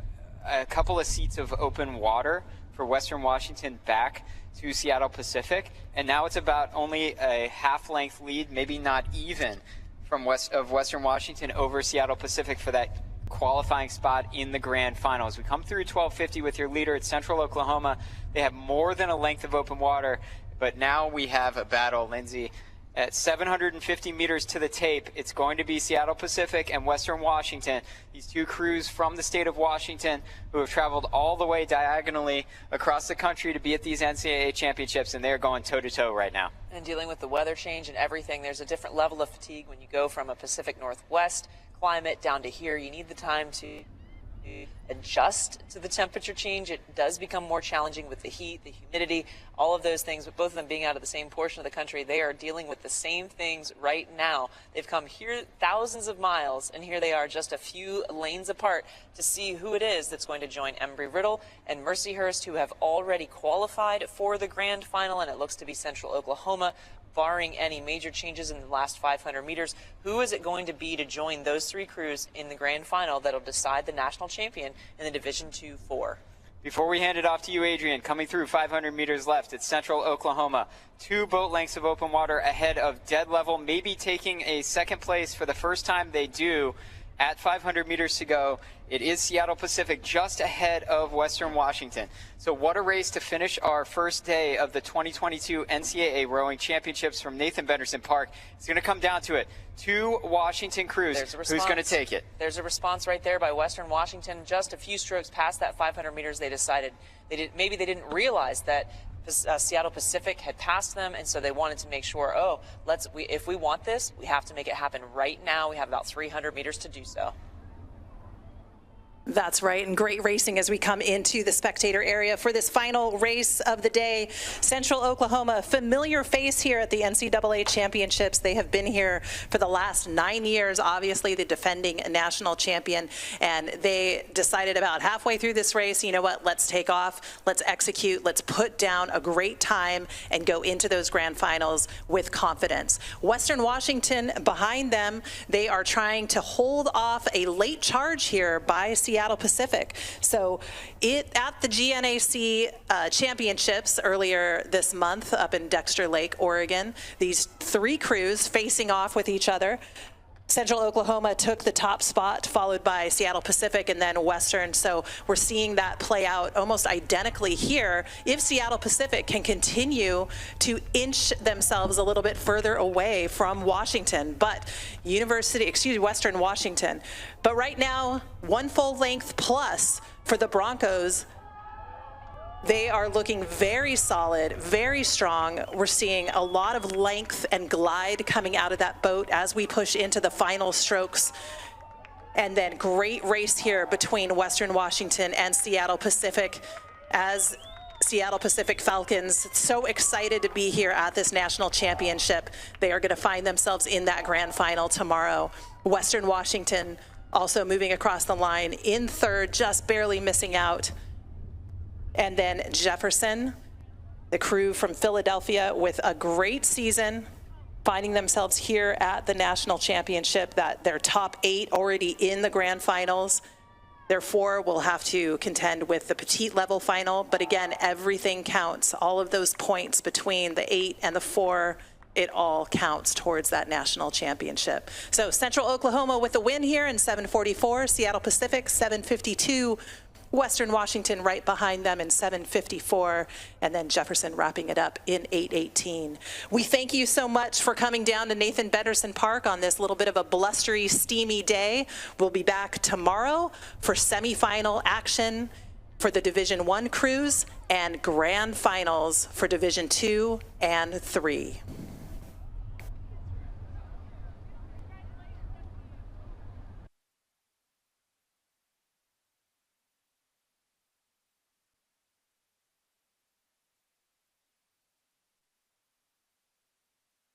a couple of seats of open water for Western Washington back to Seattle Pacific, and now it's about only a half-length lead, maybe not even, from Western Washington over Seattle Pacific for that qualifying spot in the grand final. As we come through 1250 with your leader at Central Oklahoma, they have more than a length of open water, but now we have a battle, Lindsay. At 750 meters to the tape, it's going to be Seattle Pacific and Western Washington, these two crews from the state of Washington who have traveled all the way diagonally across the country to be at these NCAA championships, and they're going toe-to-toe right now. And dealing with the weather change and everything, there's a different level of fatigue when you go from a Pacific Northwest climate down to here. You need the time to adjust to the temperature change. It does become more challenging with the heat, the humidity, all of those things, but both of them being out of the same portion of the country, they are dealing with the same things right now. They've come here thousands of miles, and here they are just a few lanes apart to see who it is that's going to join Embry-Riddle and Mercyhurst, who have already qualified for the grand final, and it looks to be Central Oklahoma, barring any major changes in the last 500 meters. Who is it going to be to join those three crews in the grand final that'll decide the national champion in the Division II-4? Before we hand it off to you, Adrian, coming through 500 meters left at Central Oklahoma, 2 boat lengths of open water ahead of dead level, maybe taking a second place for the first time they do at 500 meters to go. It is Seattle Pacific just ahead of Western Washington. So what a race to finish our first day of the 2022 NCAA Rowing Championships from Nathan Benderson Park. It's going to come down to it. 2 Washington crews. Who's going to take it? There's a response right there by Western Washington. Just a few strokes past that 500 meters, they decided maybe they didn't realize that Seattle Pacific had passed them, and so they wanted to make sure, if we want this, we have to make it happen right now. We have about 300 meters to do so. That's right, and great racing as we come into the spectator area for this final race of the day. Central Oklahoma, familiar face here at the NCAA Championships. They have been here for the last 9 years, obviously the defending national champion, and they decided about halfway through this race, you know what, let's take off, let's execute, let's put down a great time and go into those grand finals with confidence. Western Washington behind them, they are trying to hold off a late charge here by Seattle Pacific. So at the GNAC championships earlier this month up in Dexter Lake, Oregon, these 3 crews facing off with each other. Central Oklahoma took the top spot, followed by Seattle Pacific and then Western. So we're seeing that play out almost identically here. If Seattle Pacific can continue to inch themselves a little bit further away from Washington, but Western Washington. But right now, 1 full length plus for the Broncos. They are looking very solid, very strong. We're seeing a lot of length and glide coming out of that boat as we push into the final strokes. And then great race here between Western Washington and Seattle Pacific as Seattle Pacific Falcons so excited to be here at this national championship. They are going to find themselves in that grand final tomorrow. Western Washington also moving across the line in third, just barely missing out. And then Jefferson, the crew from Philadelphia, with a great season, finding themselves here at the national championship, that their top 8 already in the grand finals. Their 4 will have to contend with the petite level final, but again, everything counts. All of those points between the 8 and the 4, it all counts towards that national championship. So Central Oklahoma with the win here in 7:44, Seattle Pacific 7:52, Western Washington right behind them in 7:54, and then Jefferson wrapping it up in 8:18. We thank you so much for coming down to Nathan Benderson Park on this little bit of a blustery, steamy day. We'll be back tomorrow for semifinal action for the Division I crews and grand finals for Division II and III.